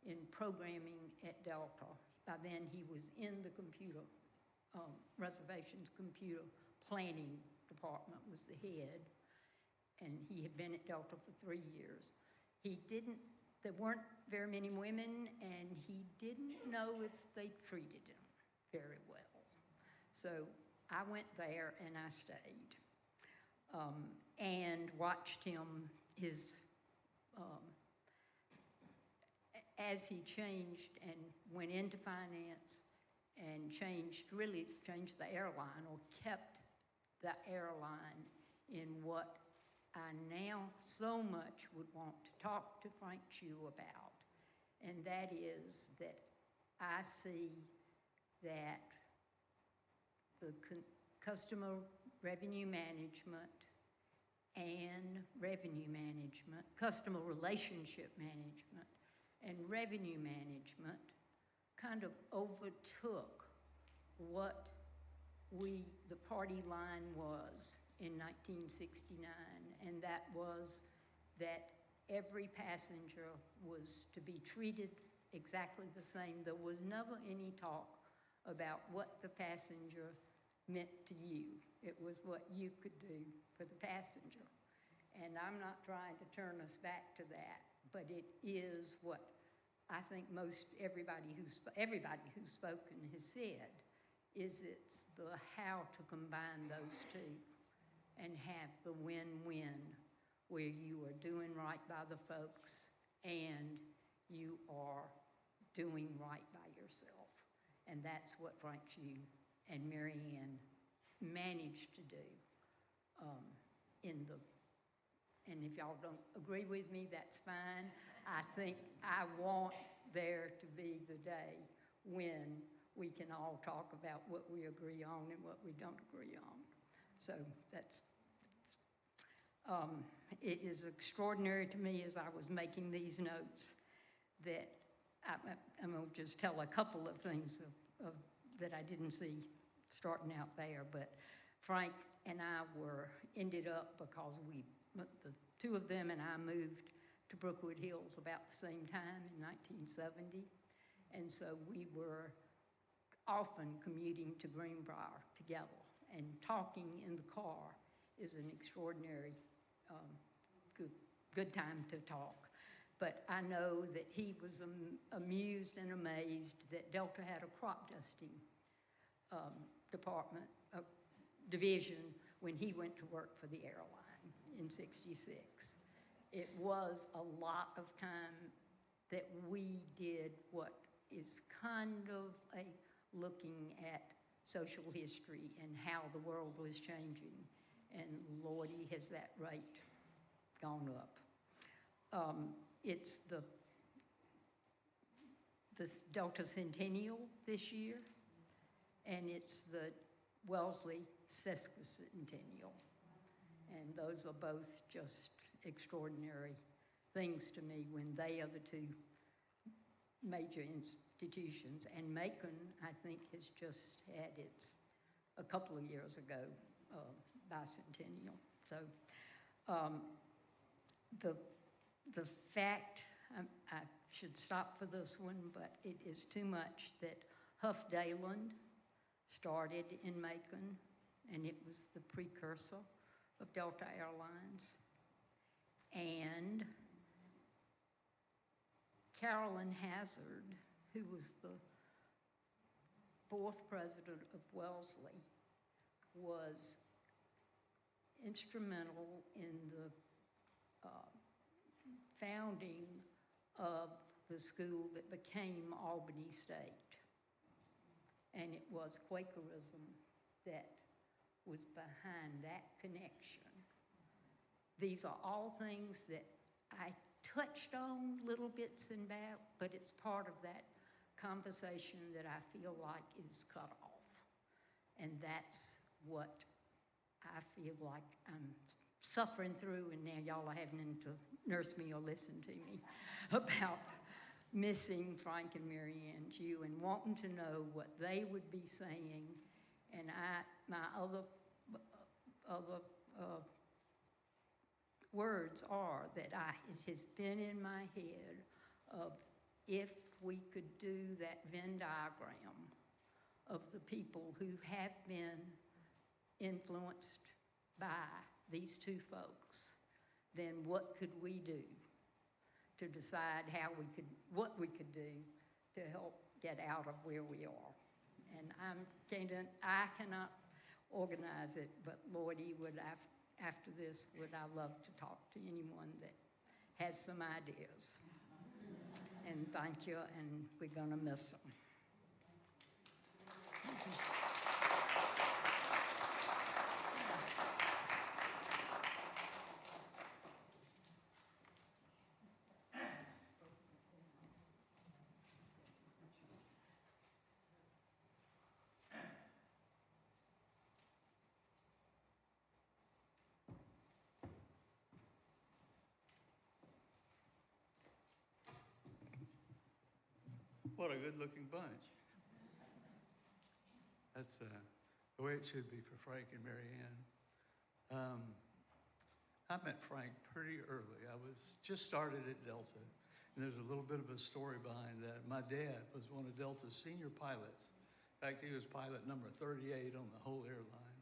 in programming at Delta. By then he was in the computer, reservations computer planning department, was the head. and he had been at Delta for 3 years. There weren't very many women, and he didn't know if they treated him very well. So I went there and I stayed, and watched him, as he changed and went into finance and really changed the airline, or kept the airline in what I now so much would want to talk to Frank Chu about. And that is that I see that the customer revenue management and revenue management, customer relationship management and revenue management kind of overtook what the party line was in 1969, and that was that every passenger was to be treated exactly the same. There was never any talk about what the passenger meant to you. It was what you could do for the passenger. And I'm not trying to turn us back to that, but it is what I think everybody who's spoken has said, is it's the how to combine those two and have the win-win, where you are doing right by the folks and you are doing right by yourself. And that's what Frank Chu and Mary Ann managed to do and if y'all don't agree with me, that's fine. I think I want there to be the day when we can all talk about what we agree on and what we don't agree on. So it is extraordinary to me as I was making these notes that I'm going to just tell a couple of things that I didn't see starting out there. But Frank and I ended up, because the two of them and I moved to Brookwood Hills about the same time in 1970. And so we were often commuting to Greenbrier together, and talking in the car is an extraordinary good time to talk. But I know that he was amused and amazed that Delta had a crop dusting division when he went to work for the airline in '66. It was a lot of time that we did what is kind of looking at social history and how the world was changing. And Lordy, has that rate gone up. It's the Delta Centennial this year, and it's the Wellesley Sesquicentennial. And those are both just extraordinary things to me when they are the two major institutions. And Macon, I think, has just had its, a couple of years ago, bicentennial. So the fact, I should stop for this one, but it is too much, that Huff Dayland started in Macon, and it was the precursor of Delta Airlines. And Carolyn Hazard, who was the fourth president of Wellesley, was instrumental in the founding of the school that became Albany State. And it was Quakerism that was behind that connection. These are all things that I touched on little bits and bats, but it's part of that conversation that I feel like is cut off. And that's what I feel like I'm suffering through, and now y'all are having to nurse me or listen to me about missing Frank and Mary Ann Chu and wanting to know what they would be saying. And my other words are that it has been in my head of, if we could do that Venn diagram of the people who have been influenced by these two folks then what could we do to decide what we could do to help get out of where we are? And I cannot organize it, but Lloydie would, after this, would I love to talk to anyone that has some ideas. And thank you, and we're gonna miss them. What a good-looking bunch. That's the way it should be for Frank and Mary Ann. I met Frank pretty early. I was just started at Delta, and there's a little bit of a story behind that. My dad was one of Delta's senior pilots. In fact, he was pilot number 38 on the whole airline.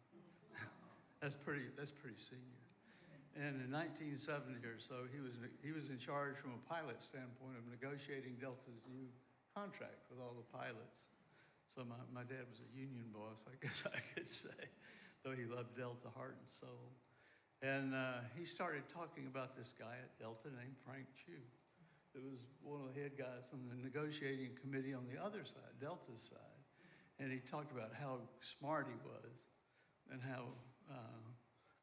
That's pretty senior. And in 1970 or so, he was in charge from a pilot standpoint of negotiating Delta's new contract with all the pilots. So my dad was a union boss, I guess I could say, though he loved Delta heart and soul. And he started talking about this guy at Delta named Frank Chu, that was one of the head guys on the negotiating committee on the other side, Delta's side. And he talked about how smart he was and how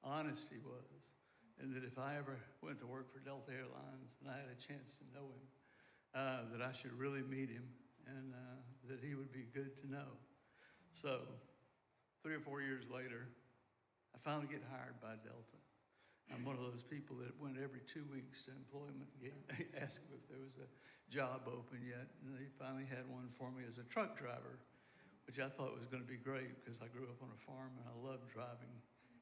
honest he was. And that if I ever went to work for Delta Airlines and I had a chance to know him, that I should really meet him and that he would be good to know. So 3 or 4 years later, I finally get hired by Delta. I'm one of those people that went every 2 weeks to employment and asked if there was a job open yet, and they finally had one for me as a truck driver, which I thought was going to be great because I grew up on a farm and I loved driving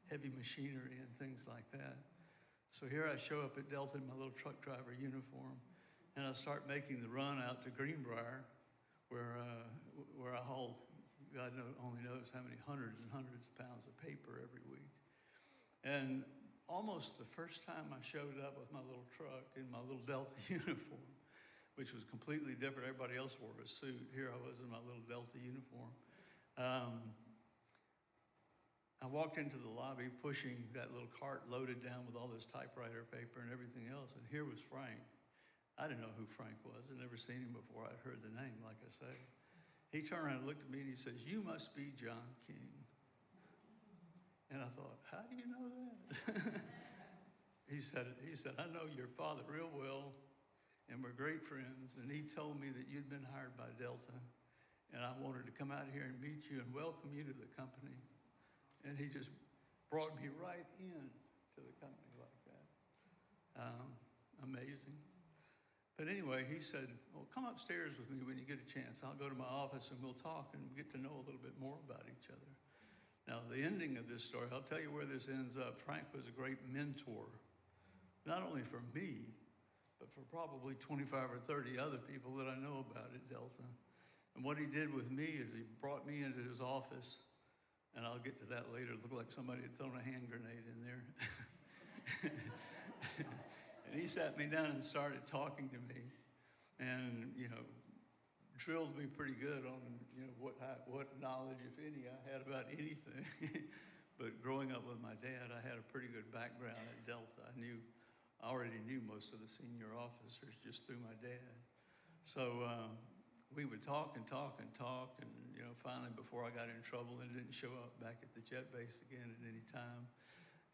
heavy machinery and things like that. So here I show up at Delta in my little truck driver uniform, and I start making the run out to Greenbrier, where I hauled, God only knows how many hundreds and hundreds of pounds of paper every week. And almost the first time I showed up with my little truck in my little Delta uniform, which was completely different. Everybody else wore a suit. Here I was in my little Delta uniform. I walked into the lobby pushing that little cart loaded down with all this typewriter paper and everything else, and here was Frank. I didn't know who Frank was. I'd never seen him before. I'd heard the name, like I say. He turned around and looked at me and he says, "You must be John King." And I thought, how do you know that? He said, "I know your father real well, and we're great friends, and he told me that you'd been hired by Delta, and I wanted to come out here and meet you and welcome you to the company." And he just brought me right in to the company like that. Amazing. But anyway, he said, "Well, come upstairs with me when you get a chance. I'll go to my office and we'll talk and get to know a little bit more about each other." Now, the ending of this story, I'll tell you where this ends up. Frank was a great mentor, not only for me, but for probably 25 or 30 other people that I know about at Delta. And what he did with me is he brought me into his office, and I'll get to that later. It looked like somebody had thrown a hand grenade in there. And he sat me down and started talking to me and, drilled me pretty good on, what knowledge, if any, I had about anything. But growing up with my dad, I had a pretty good background at Delta. I already knew most of the senior officers just through my dad. So we would talk and talk and talk, and finally, before I got in trouble and didn't show up back at the jet base again at any time,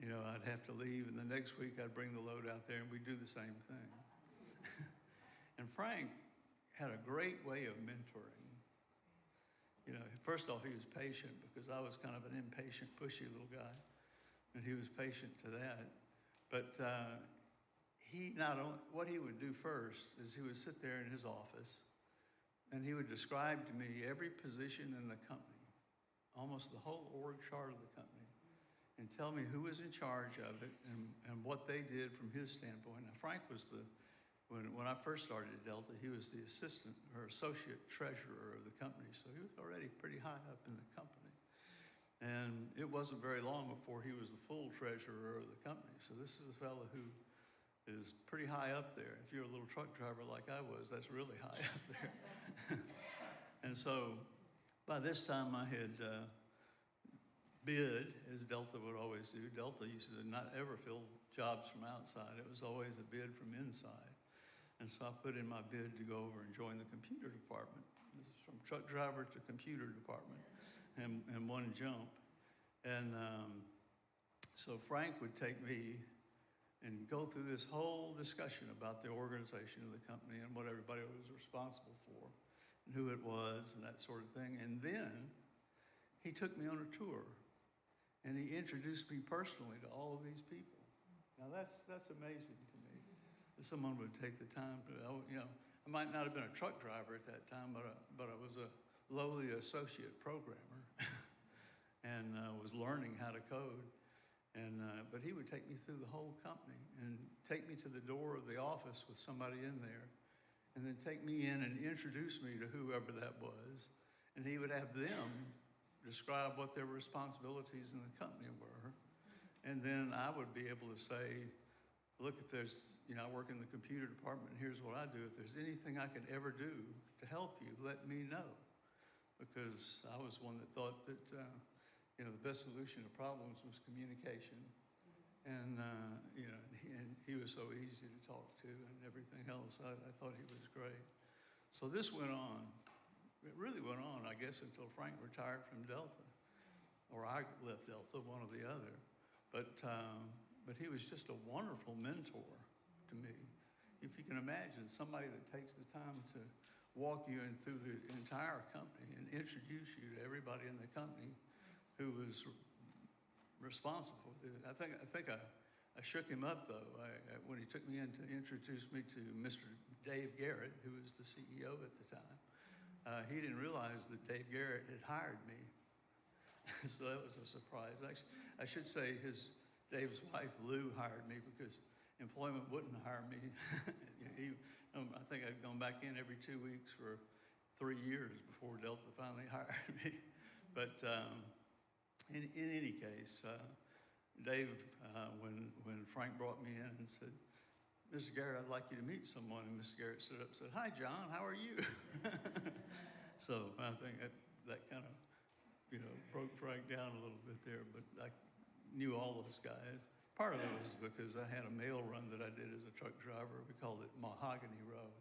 I'd have to leave, and the next week I'd bring the load out there and we'd do the same thing. And Frank had a great way of mentoring. First off, he was patient because I was kind of an impatient, pushy little guy, and he was patient to that. But what he would do first is he would sit there in his office and he would describe to me every position in the company, almost the whole org chart of the company, and tell me who was in charge of it and what they did from his standpoint. Now, Frank was when I first started at Delta, he was the assistant or associate treasurer of the company, so he was already pretty high up in the company. And it wasn't very long before he was the full treasurer of the company. So this is a fellow who is pretty high up there. If you're a little truck driver like I was, that's really high up there. And so by this time I had bid, as Delta would always do. Delta used to not ever fill jobs from outside. It was always a bid from inside. And so I put in my bid to go over and join the computer department. This is from truck driver to computer department in one jump. And so Frank would take me and go through this whole discussion about the organization of the company and what everybody was responsible for and who it was and that sort of thing. And then he took me on a tour and he introduced me personally to all of these people. Now that's amazing to me that someone would take the time to, you know, I might not have been a truck driver at that time, but I was a lowly associate programmer and was learning how to code. And, but he would take me through the whole company and take me to the door of the office with somebody in there and then take me in and introduce me to whoever that was. And he would have them describe what their responsibilities in the company were. And then I would be able to say, look, if there's, you know, I work in the computer department, and here's what I do. If there's anything I could ever do to help you, let me know. Because I was one that thought that, you know, the best solution to problems was communication. And, you know, he was so easy to talk to and everything else. I thought he was great. So this went on. It really went on, I guess, until Frank retired from Delta. Or I left Delta, one or the other. But he was just a wonderful mentor to me. If you can imagine somebody that takes the time to walk you in through the entire company and introduce you to everybody in the company who was responsible. I think I shook him up though when he took me in to introduce me to Mr. Dave Garrett, who was the CEO at the time. He didn't realize that Dave Garrett had hired me. So that was a surprise. Actually, I should say Dave's wife, Lou, hired me because employment wouldn't hire me. I think I'd gone back in every 2 weeks for 3 years before Delta finally hired me. But in any case, Dave, when Frank brought me in and said, Mr. Garrett, I'd like you to meet someone. And Mr. Garrett stood up and said, hi, John, how are you? So I think that kind of, you know, broke Frank down a little bit there, but I knew all those guys. Part of it was because I had a mail run that I did as a truck driver. We called it Mahogany Row.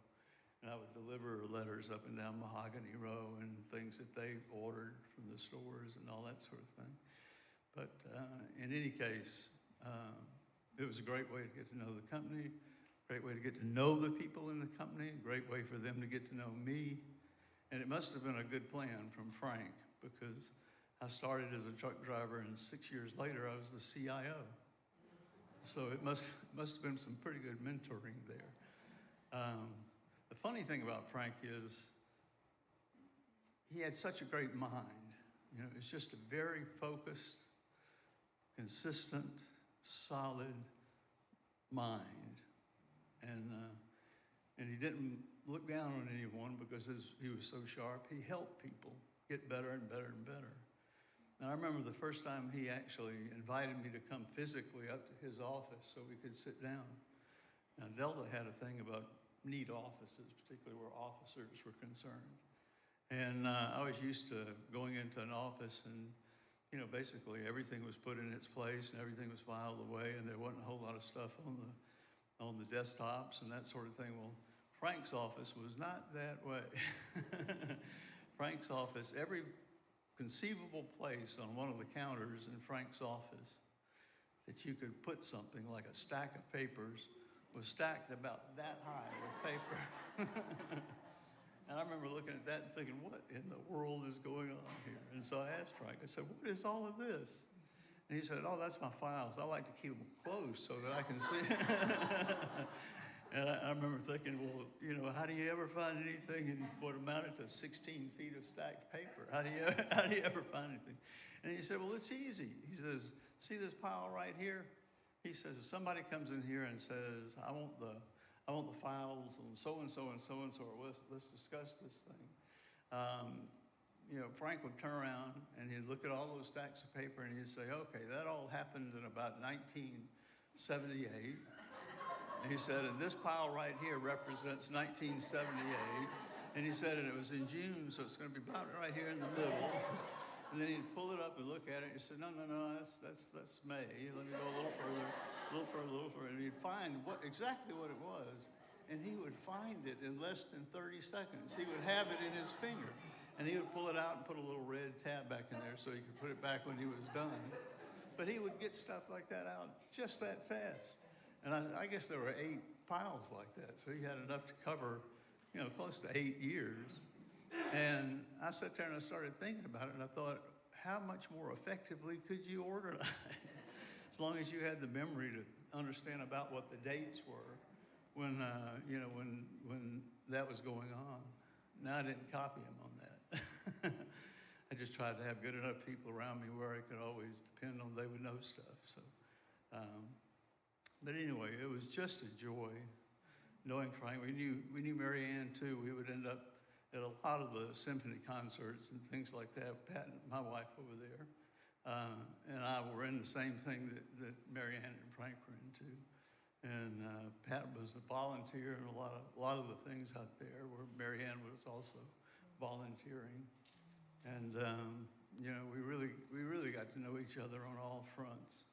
And I would deliver letters up and down Mahogany Row and things that they ordered from the stores and all that sort of thing. But in any case, it was a great way to get to know the company, great way to get to know the people in the company, great way for them to get to know me. And it must have been a good plan from Frank because I started as a truck driver and 6 years later I was the CIO. So it must have been some pretty good mentoring there. The funny thing about Frank is he had such a great mind. You know, it's just a very focused, consistent, solid mind. And he didn't look down on anyone because he was so sharp. He helped people get better and better and better. And I remember the first time he actually invited me to come physically up to his office so we could sit down. Now, Delta had a thing about neat offices, particularly where officers were concerned. And I was used to going into an office and, you know, basically everything was put in its place and everything was filed away and there wasn't a whole lot of stuff on the desktops and that sort of thing. Well, Frank's office was not that way. Frank's office, every conceivable place on one of the counters in Frank's office that you could put something like a stack of papers was stacked about that high with paper. And I remember looking at that and thinking, what in the world is going on here? And so I asked Frank, I said, what is all of this? And he said, oh, that's my files. I like to keep them close so that I can see. And I remember thinking, well, you know, how do you ever find anything in what amounted to 16 feet of stacked paper? How do you ever find anything? And he said, well, it's easy. He says, see this pile right here? He says, if somebody comes in here and says, I want the files on so-and-so and so-and-so, or let's discuss this thing. You know, Frank would turn around and he'd look at all those stacks of paper and he'd say, okay, that all happened in about 1978. And he said, and this pile right here represents 1978. And he said, and it was in June, so it's going to be about right here in the middle. And then he'd pull it up and look at it. And he said, no, that's May. Let me go a little further. And he'd find exactly what it was. And he would find it in less than 30 seconds. He would have it in his finger. And he would pull it out and put a little red tab back in there so he could put it back when he was done. But he would get stuff like that out just that fast. And I guess there were 8 piles like that. So he had enough to cover, close to 8 years. And I sat there and I started thinking about it, and I thought, how much more effectively could you organize? As long as you had the memory to understand about what the dates were when that was going on. Now I didn't copy him on that. I just tried to have good enough people around me where I could always depend on they would know stuff. So, but anyway, it was just a joy knowing Frank. We knew Mary Ann too. We would end up at a lot of the symphony concerts and things like that. Pat, my wife over there, and I were in the same thing that Mary Ann and Frank were into. And Pat was a volunteer in a lot of the things out there where Mary Ann was also volunteering. And we really got to know each other on all fronts.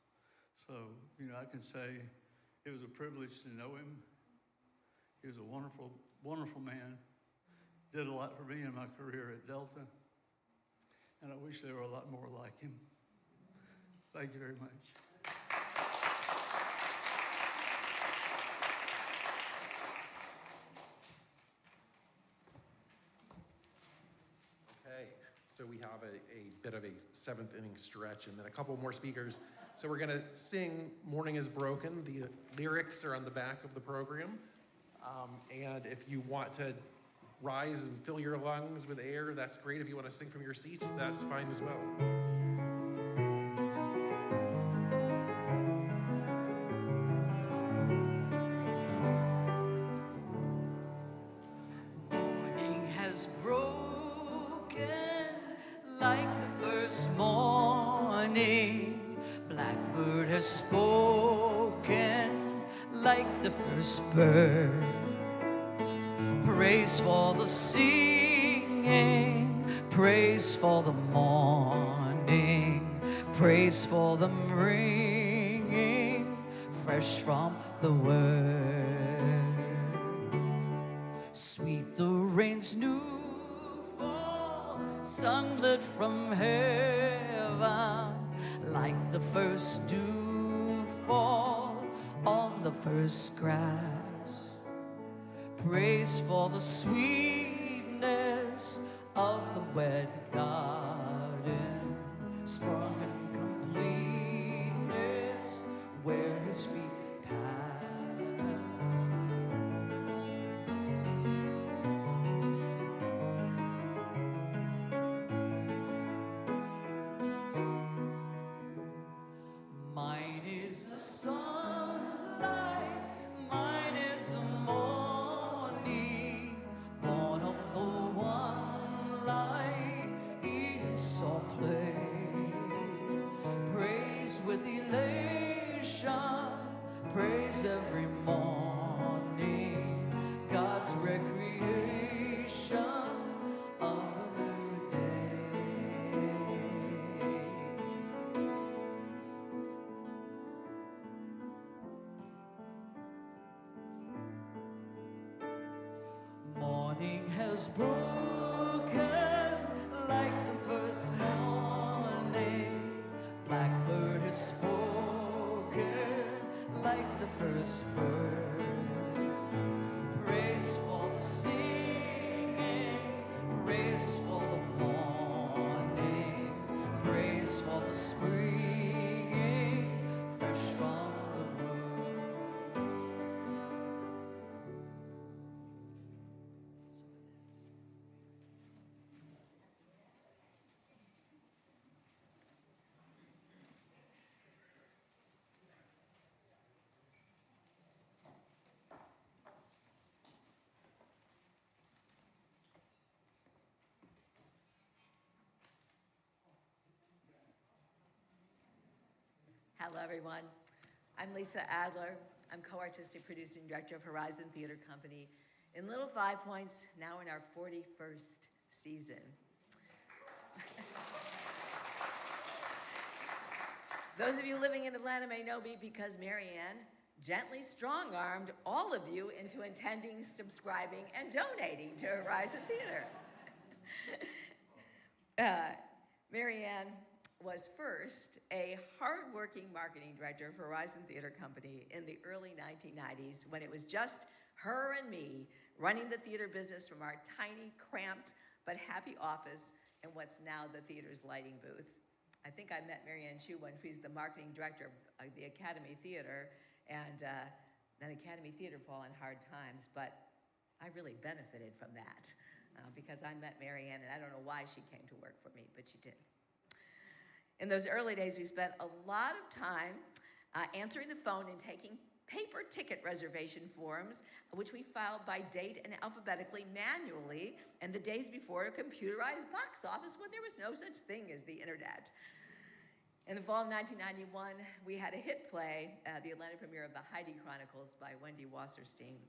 So I can say it was a privilege to know him. He was a wonderful, wonderful man. Did a lot for me in my career at Delta. And I wish there were a lot more like him. Thank you very much. Okay, so we have a bit of a 7th inning stretch and then a couple more speakers. So we're gonna sing Morning is Broken. The lyrics are on the back of the program. And if you want to rise and fill your lungs with air, that's great. If you want to sing from your seat, that's fine as well. Morning has broken like the first morning. Blackbird has spoken like the first bird. Praise for the singing, praise for the morning, praise for the ringing, fresh from the word. Sweet the rain's new fall, sunlit from heaven, like the first dew fall on the first grass. Praise for the sweetness of the wet garden, sprung in completeness where his feet pass. Mine is the sunlight, mine is the morning, born of the one light Eden saw play. Praise with elation, praise every morning, God's recreation of a new day. Morning has broken like the first morning. Blackbird has spoken like the first bird. Praise for the singing, praise for the morning, praise for the springing, fresh from the word. Hello, everyone. I'm Lisa Adler. I'm co-artistic producing director of Horizon Theater Company in Little Five Points, now in our 41st season. Those of you living in Atlanta may know me because Marianne gently strong-armed all of you into attending, subscribing, and donating to Horizon Theater. Marianne was first a hard-working marketing director of Horizon Theater Company in the early 1990s when it was just her and me running the theater business from our tiny, cramped, but happy office in what's now the theater's lighting booth. I think I met Marianne Chu when she was the marketing director of the Academy Theater, and then Academy Theater fall in hard times, but I really benefited from that because I met Marianne, and I don't know why she came to work for me, but she did. In those early days, we spent a lot of time answering the phone and taking paper ticket reservation forms, which we filed by date and alphabetically manually, and the days before a computerized box office when there was no such thing as the internet. In the fall of 1991, we had a hit play, the Atlanta premiere of The Heidi Chronicles by Wendy Wasserstein,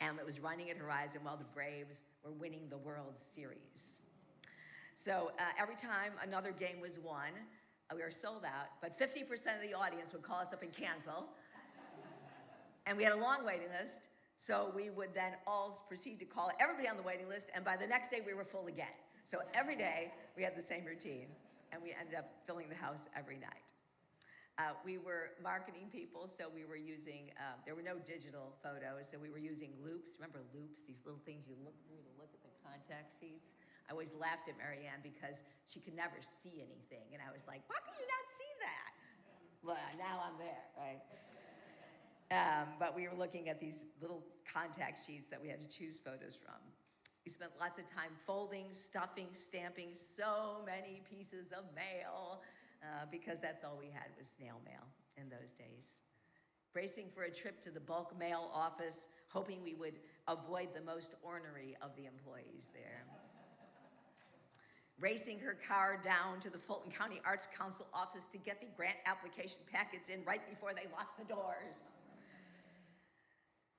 and it was running at Horizon while the Braves were winning the World Series. So every time another game was won, we were sold out, but 50% of the audience would call us up and cancel. And we had a long waiting list, so we would then all proceed to call everybody on the waiting list, and by the next day we were full again. So every day we had the same routine, and we ended up filling the house every night. We were marketing people, so we were using, there were no digital photos, so we were using loops. Remember loops, these little things you look through to look at the contact sheets? I always laughed at Marianne because she could never see anything, and I was like, why can you not see that? Well, now I'm there, right? But we were looking at these little contact sheets that we had to choose photos from. We spent lots of time folding, stuffing, stamping so many pieces of mail because that's all we had was snail mail in those days. Bracing for a trip to the bulk mail office, hoping we would avoid the most ornery of the employees there. Racing her car down to the Fulton County Arts Council office to get the grant application packets in right before they locked the doors.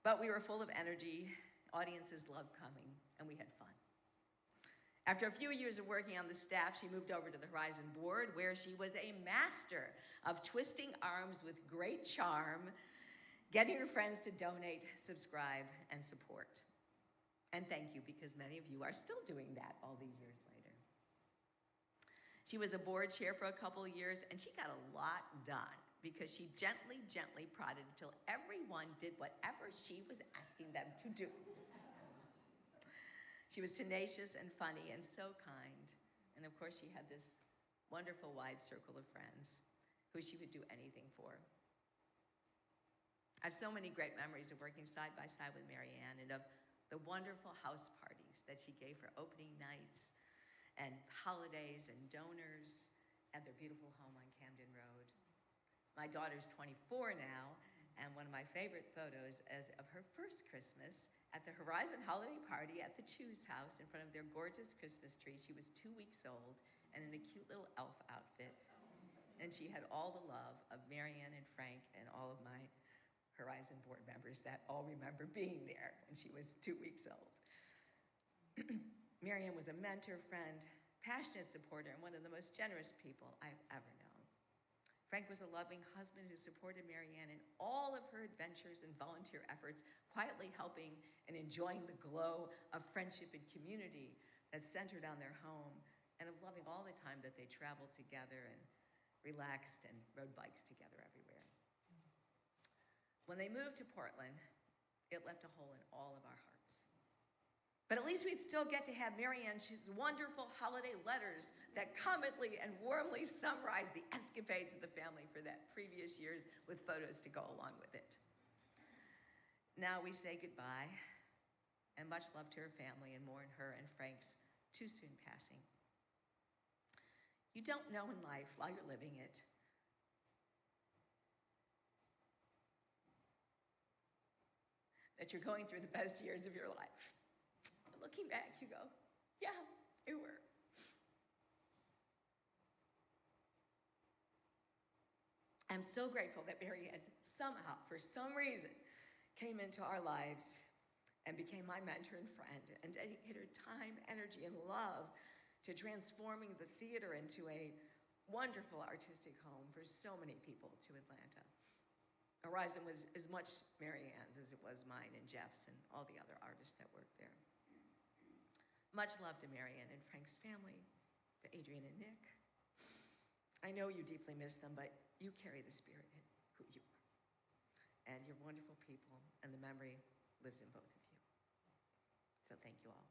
But we were full of energy, audiences loved coming, and we had fun. After a few years of working on the staff, she moved over to the Horizon board, where she was a master of twisting arms with great charm, getting her friends to donate, subscribe, and support. And thank you, because many of you are still doing that all these years later. She was a board chair for a couple of years, and she got a lot done because she gently, gently prodded until everyone did whatever she was asking them to do. She was tenacious and funny and so kind. And of course, she had this wonderful wide circle of friends who she would do anything for. I have so many great memories of working side by side with Marianne and of the wonderful house parties that she gave for opening nights and holidays and donors at their beautiful home on Camden Road. My daughter's 24 now, and one of my favorite photos is of her first Christmas at the Horizon holiday party at the Chu's house in front of their gorgeous Christmas tree. She was 2 weeks old and in a cute little elf outfit. And she had all the love of Marianne and Frank and all of my Horizon board members that all remember being there, and she was 2 weeks old. Marianne was a mentor, friend, passionate supporter, and one of the most generous people I've ever known. Frank was a loving husband who supported Marianne in all of her adventures and volunteer efforts, quietly helping and enjoying the glow of friendship and community that centered on their home, and of loving all the time that they traveled together and relaxed and rode bikes together everywhere. When they moved to Portland, it left a hole in all of our hearts. But at least we'd still get to have Marianne's wonderful holiday letters that comically and warmly summarize the escapades of the family for that previous years with photos to go along with it. Now we say goodbye and much love to her family and mourn her and Frank's too soon passing. You don't know in life while you're living it that you're going through the best years of your life. Looking back, you go, yeah, they were. I'm so grateful that Mary Ann somehow, for some reason, came into our lives and became my mentor and friend, and dedicated her time, energy, and love to transforming the theater into a wonderful artistic home for so many people to Atlanta. Horizon was as much Mary Ann's as it was mine and Jeff's and all the other artists that worked there. Much love to Mary Ann and Frank's family, to Adrian and Nick. I know you deeply miss them, but you carry the spirit in who you are. And you're wonderful people, and the memory lives in both of you. So thank you all.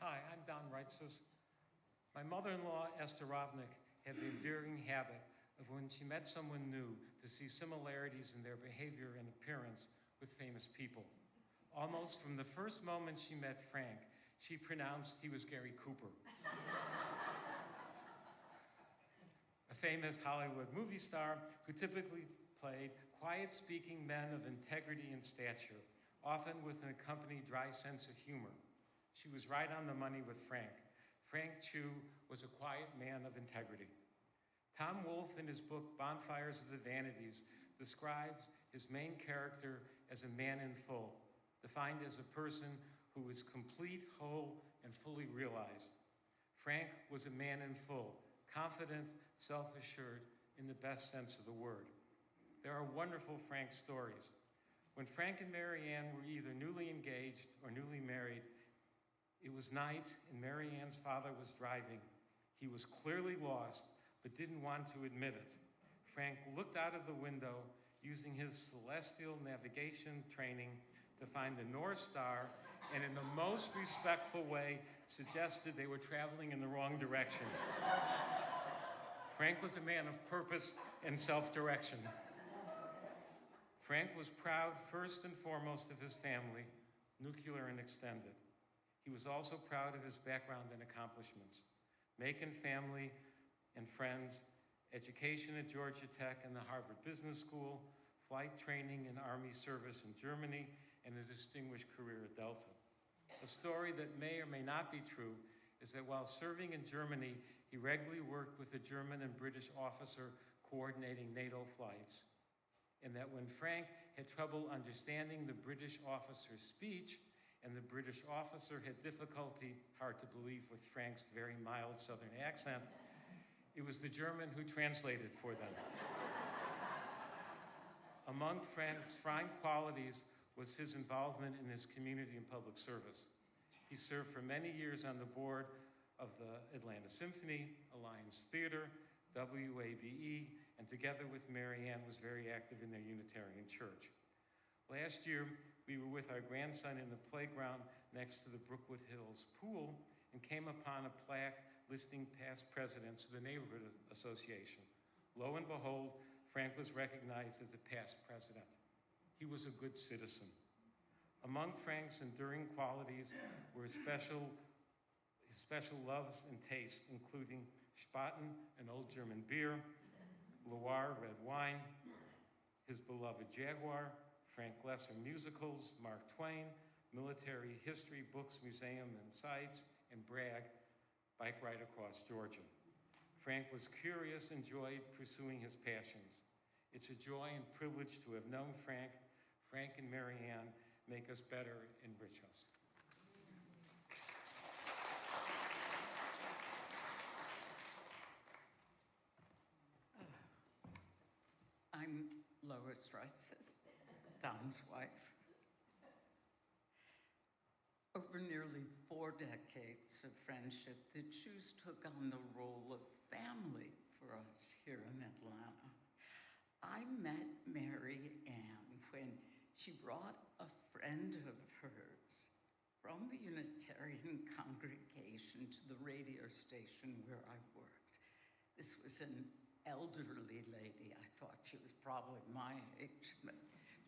Hi, I'm Don Reitzes. My mother-in-law, Esther Rovnik, had the endearing habit of when she met someone new to see similarities in their behavior and appearance with famous people. Almost from the first moment she met Frank, she pronounced he was Gary Cooper. A famous Hollywood movie star who typically played quiet-speaking men of integrity and stature, often with an accompanied dry sense of humor. She was right on the money with Frank. Frank Chu was a quiet man of integrity. Tom Wolfe, in his book Bonfires of the Vanities, describes his main character as a man in full, defined as a person who is complete, whole, and fully realized. Frank was a man in full, confident, self-assured, in the best sense of the word. There are wonderful Frank stories. When Frank and Mary Ann were either newly engaged or newly married, it was night and Mary Ann's father was driving. He was clearly lost, but didn't want to admit it. Frank looked out of the window using his celestial navigation training to find the North Star, and in the most respectful way suggested they were traveling in the wrong direction. Frank was a man of purpose and self-direction. Frank was proud first and foremost of his family, nuclear and extended. He was also proud of his background and accomplishments. Macon family and friends, education at Georgia Tech and the Harvard Business School, flight training and Army service in Germany, and a distinguished career at Delta. A story that may or may not be true is that while serving in Germany, he regularly worked with a German and British officer coordinating NATO flights, and that when Frank had trouble understanding the British officer's speech, and the British officer had difficulty, hard to believe with Frank's very mild Southern accent, it was the German who translated for them. Among Frank's fine qualities was his involvement in his community and public service. He served for many years on the board of the Atlanta Symphony, Alliance Theater, WABE, and together with Mary Ann was very active in their Unitarian Church. Last year, we were with our grandson in the playground next to the Brookwood Hills pool and came upon a plaque listing past presidents of the Neighborhood Association. Lo and behold, Frank was recognized as a past president. He was a good citizen. Among Frank's enduring qualities were his special loves and tastes, including Spaten, an old German beer, Loire red wine, his beloved Jaguar, Frank Lesser musicals, Mark Twain, military history, books, museum, and sites, and Bragg, bike ride across Georgia. Frank was curious, enjoyed pursuing his passions. It's a joy and privilege to have known Frank. Frank and Mary Ann make us better, enrich us. I'm Lois Reitzes, Don's wife. Over nearly 4 decades of friendship, the Chews took on the role of family for us here in Atlanta. I met Mary Ann when she brought a friend of hers from the Unitarian congregation to the radio station where I worked. This was an elderly lady. I thought she was probably my age, but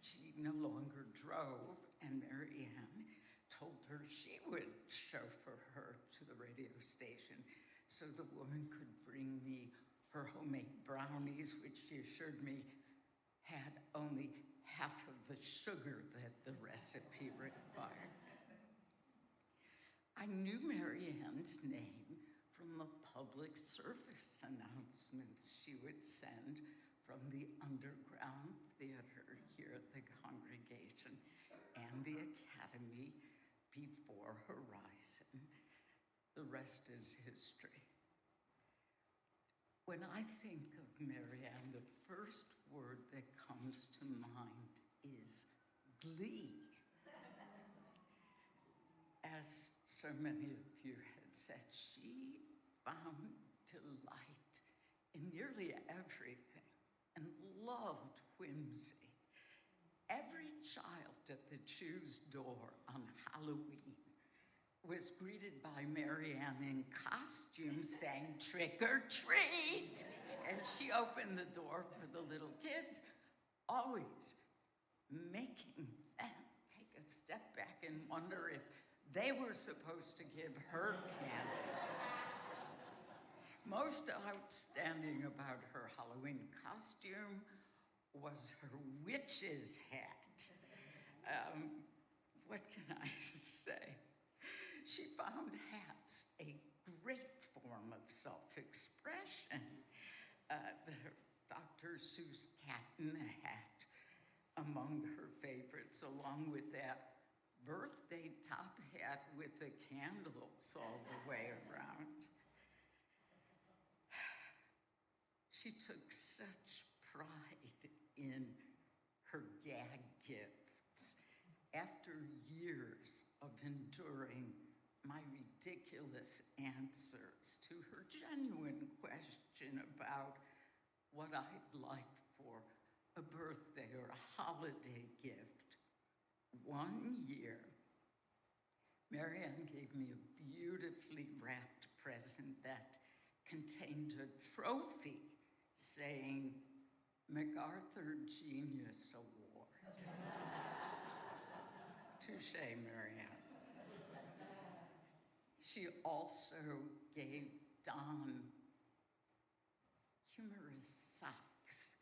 She no longer drove, and Mary Ann told her she would chauffeur her to the radio station so the woman could bring me her homemade brownies, which she assured me had only half of the sugar that the recipe required. I knew Mary Ann's name from the public service announcements she would send from the underground theater here at the congregation and the academy before Horizon. The rest is history. When I think of Mary Ann, the first word that comes to mind is glee. As so many of you had said, she found delight in nearly everything and loved whimsy. Every child at the Chew's door on Halloween was greeted by Mary Ann in costume saying, "Trick or treat!" And she opened the door for the little kids, always making them take a step back and wonder if they were supposed to give her candy. Most outstanding about her Halloween costume was her witch's hat. What can I say? She found hats a great form of self-expression. The Dr. Seuss cat in the hat among her favorites, along with that birthday top hat with the candles all the way around. She took such pride in her gag gifts. After years of enduring my ridiculous answers to her genuine question about what I'd like for a birthday or a holiday gift, one year, Mary Ann gave me a beautifully wrapped present that contained a trophy saying MacArthur Genius Award. Touche, Mary Ann. She also gave Don humorous socks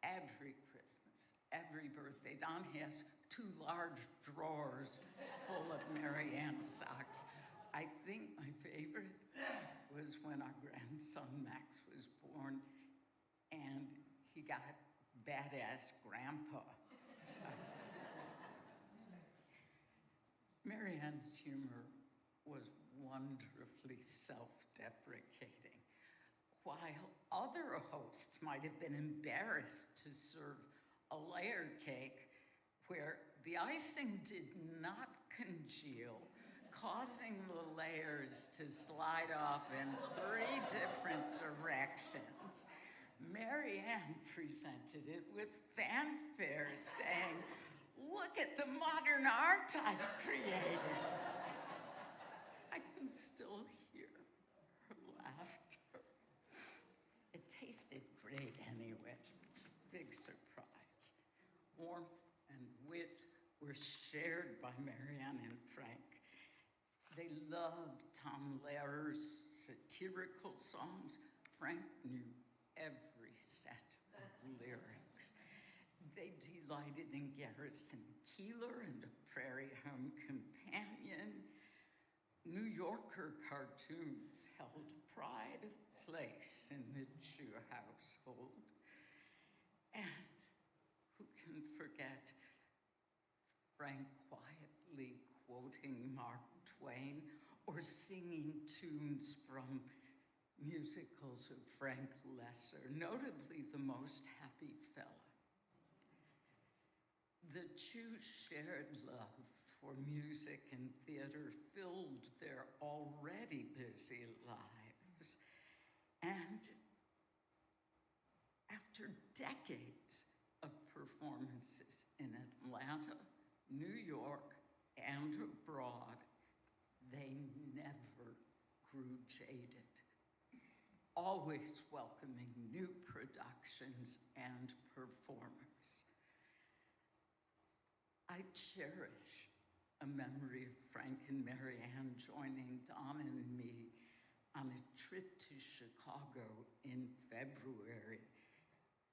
every Christmas, every birthday. Don has 2 large drawers full of Mary Ann socks. I think my favorite was when our grandson Max was born and he got badass grandpa socks. Mary Ann's humor was wonderfully self-deprecating. While other hosts might have been embarrassed to serve a layer cake where the icing did not congeal, causing the layers to slide off in 3 different directions, Mary Ann presented it with fanfare, saying, "Look at the modern art I've created." I can still hear her laughter. It tasted great anyway. Big surprise. Warmth and wit were shared by Mary Ann and Frank. They loved Tom Lehrer's satirical songs. Frank knew every set of lyrics. They delighted in Garrison Keillor and A Prairie Home Companion. New Yorker cartoons held pride of place in the Chew household. And who can forget Frank quietly quoting Mark Twain or singing tunes from musicals of Frank Lesser, notably The Most Happy Fella. The Chews' shared love for music and theater filled their already busy lives. And after decades of performances in Atlanta, New York, and abroad, they never grew jaded, always welcoming new productions and performers. I cherish a memory of Frank and Mary Ann joining Donna and me on a trip to Chicago in February,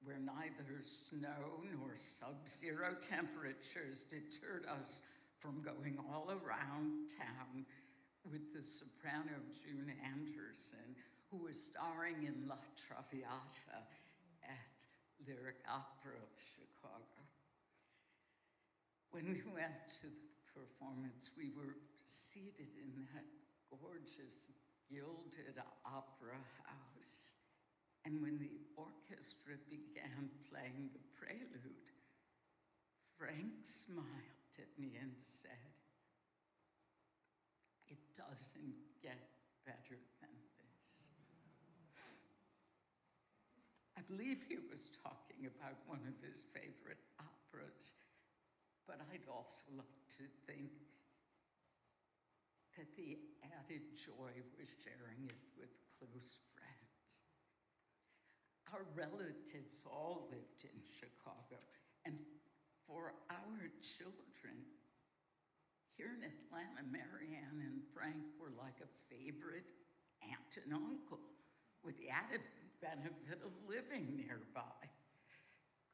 where neither snow nor sub-zero temperatures deterred us from going all around town with the soprano June Anderson, who was starring in La Traviata at Lyric Opera of Chicago. When we went to the performance, we were seated in that gorgeous gilded opera house. And when the orchestra began playing the prelude, Frank smiled at me and said, "It doesn't get better than this." I believe he was talking about one of his favorite operas, but I'd also like to think that the added joy was sharing it with close friends. Our relatives all lived in Chicago, and for our children, here in Atlanta, Mary Ann and Frank were like a favorite aunt and uncle, with the added benefit of living nearby.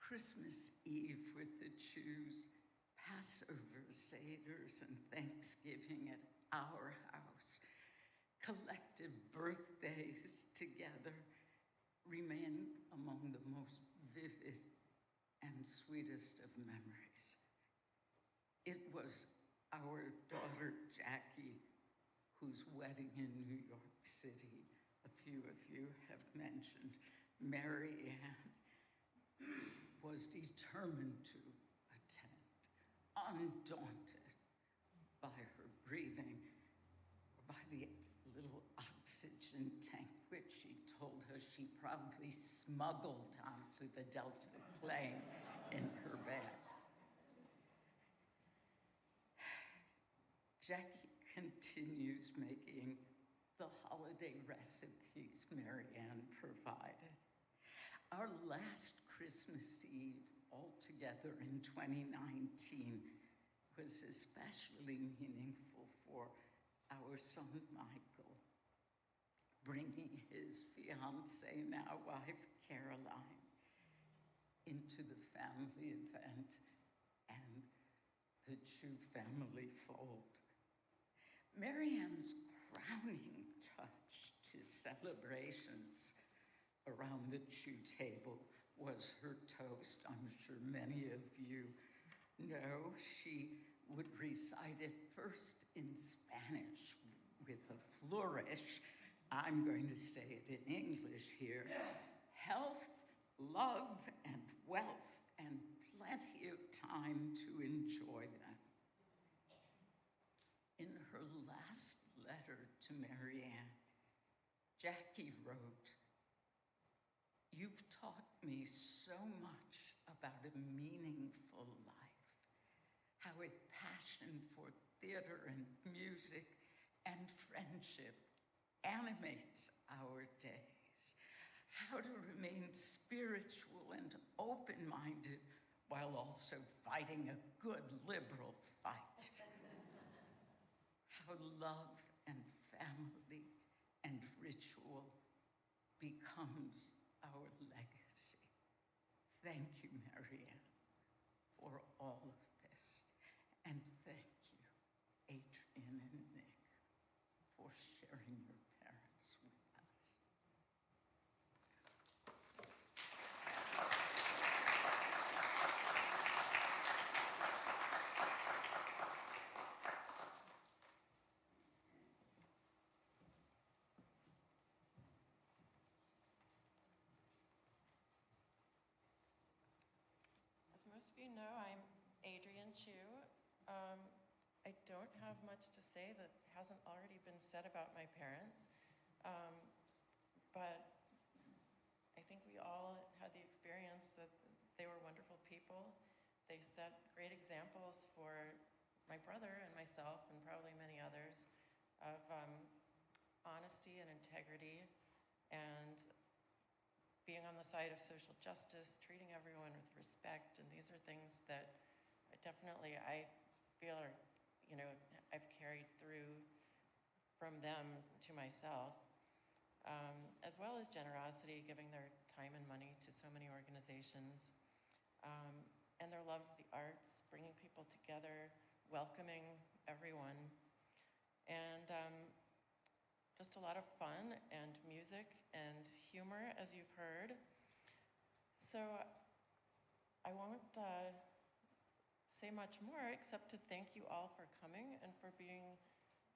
Christmas Eve with the Jews, Passover, Seders, and Thanksgiving at our house, collective birthdays together remain among the most vivid and sweetest of memories. It was our daughter Jackie, whose wedding in New York City a few of you have mentioned, Mary Ann, was determined to attend, undaunted by her breathing, or by the little oxygen tank, which she told us she probably smuggled onto the Delta plane in her bag. Jackie continues making the holiday recipes Mary Ann provided. Our last Christmas Eve altogether in 2019 was especially meaningful for our son Michael, bringing his fiancée, now wife Caroline, into the family event and the Jew family fold. Mary Ann's crowning touch to celebrations around the Jew table was her toast. I'm sure many of you know. She would recite it first in Spanish with a flourish. I'm going to say it in English here. Health, love, and wealth, and plenty of time to enjoy them. In her last letter to Mary Ann, Jackie wrote, "You've taught me so much about a meaningful life, how a passion for theater and music and friendship animates our days, how to remain spiritual and open-minded while also fighting a good liberal fight. How love and family and ritual becomes our legacy. Thank you, Mary Ann, for all of this. And thank you, Adrian and Nick, for sharing your parents with us." As most of you know, I'm Adrian Chu. I don't have much to say that hasn't already been said about my parents, but I think we all had the experience that they were wonderful people. They set great examples for my brother and myself, and probably many others, of honesty and integrity, and being on the side of social justice, treating everyone with respect, and these are things that definitely, I feel are, you know, I've carried through from them to myself, as well as generosity, giving their time and money to so many organizations, and their love of the arts, bringing people together, welcoming everyone, and just a lot of fun and music and humor, as you've heard. So I won't say much more except to thank you all for coming and for being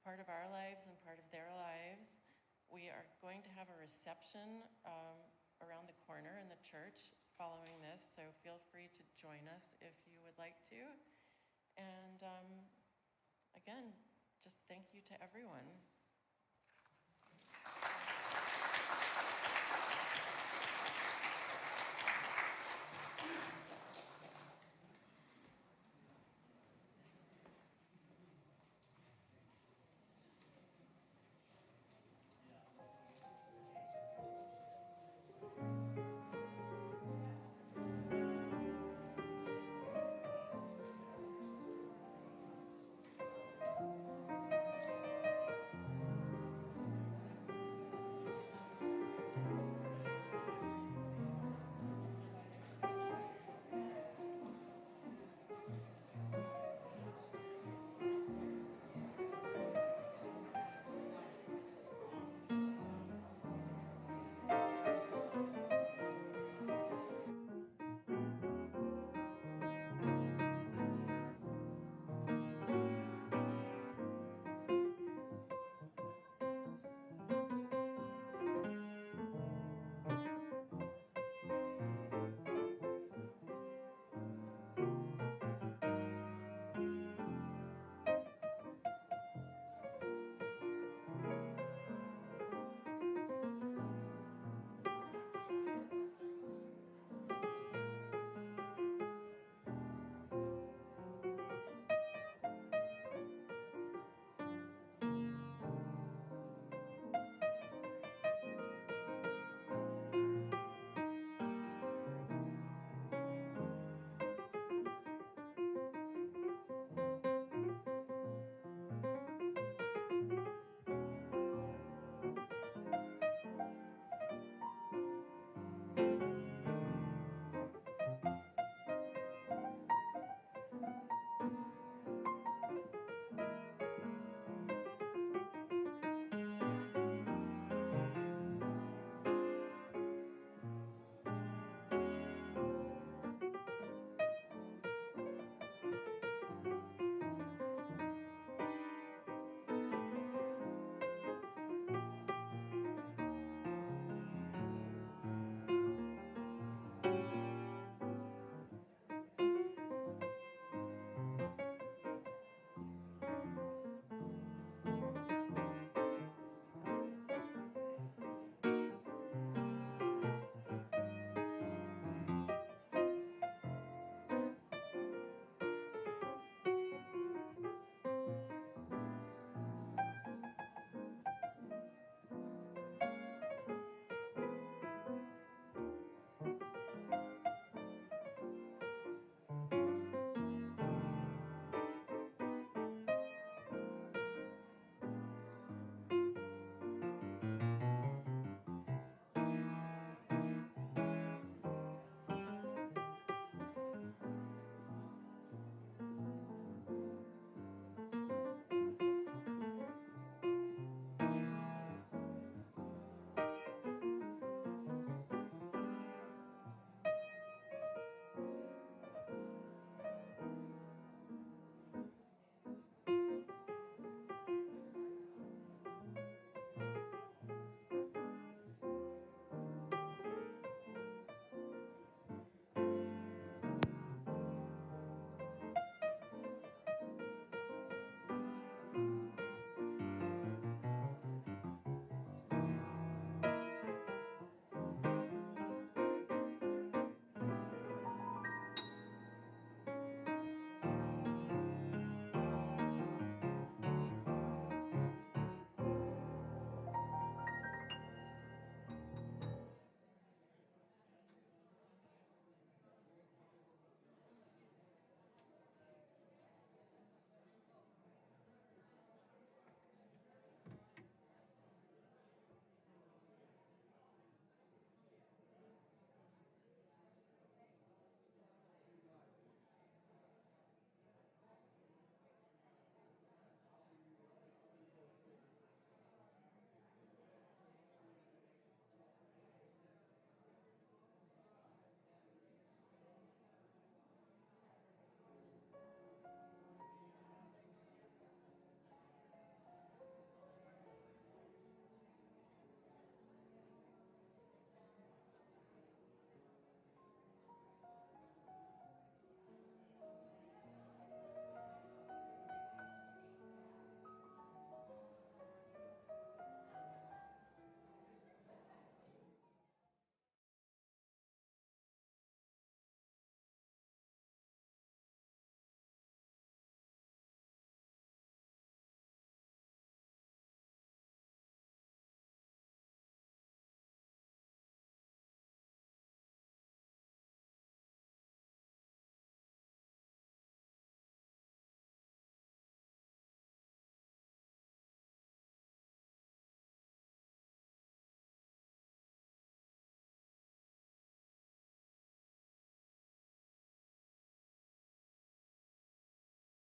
part of our lives and part of their lives. We are going to have a reception around the corner in the church following this, so feel free to join us if you would like to. And again, just thank you to everyone.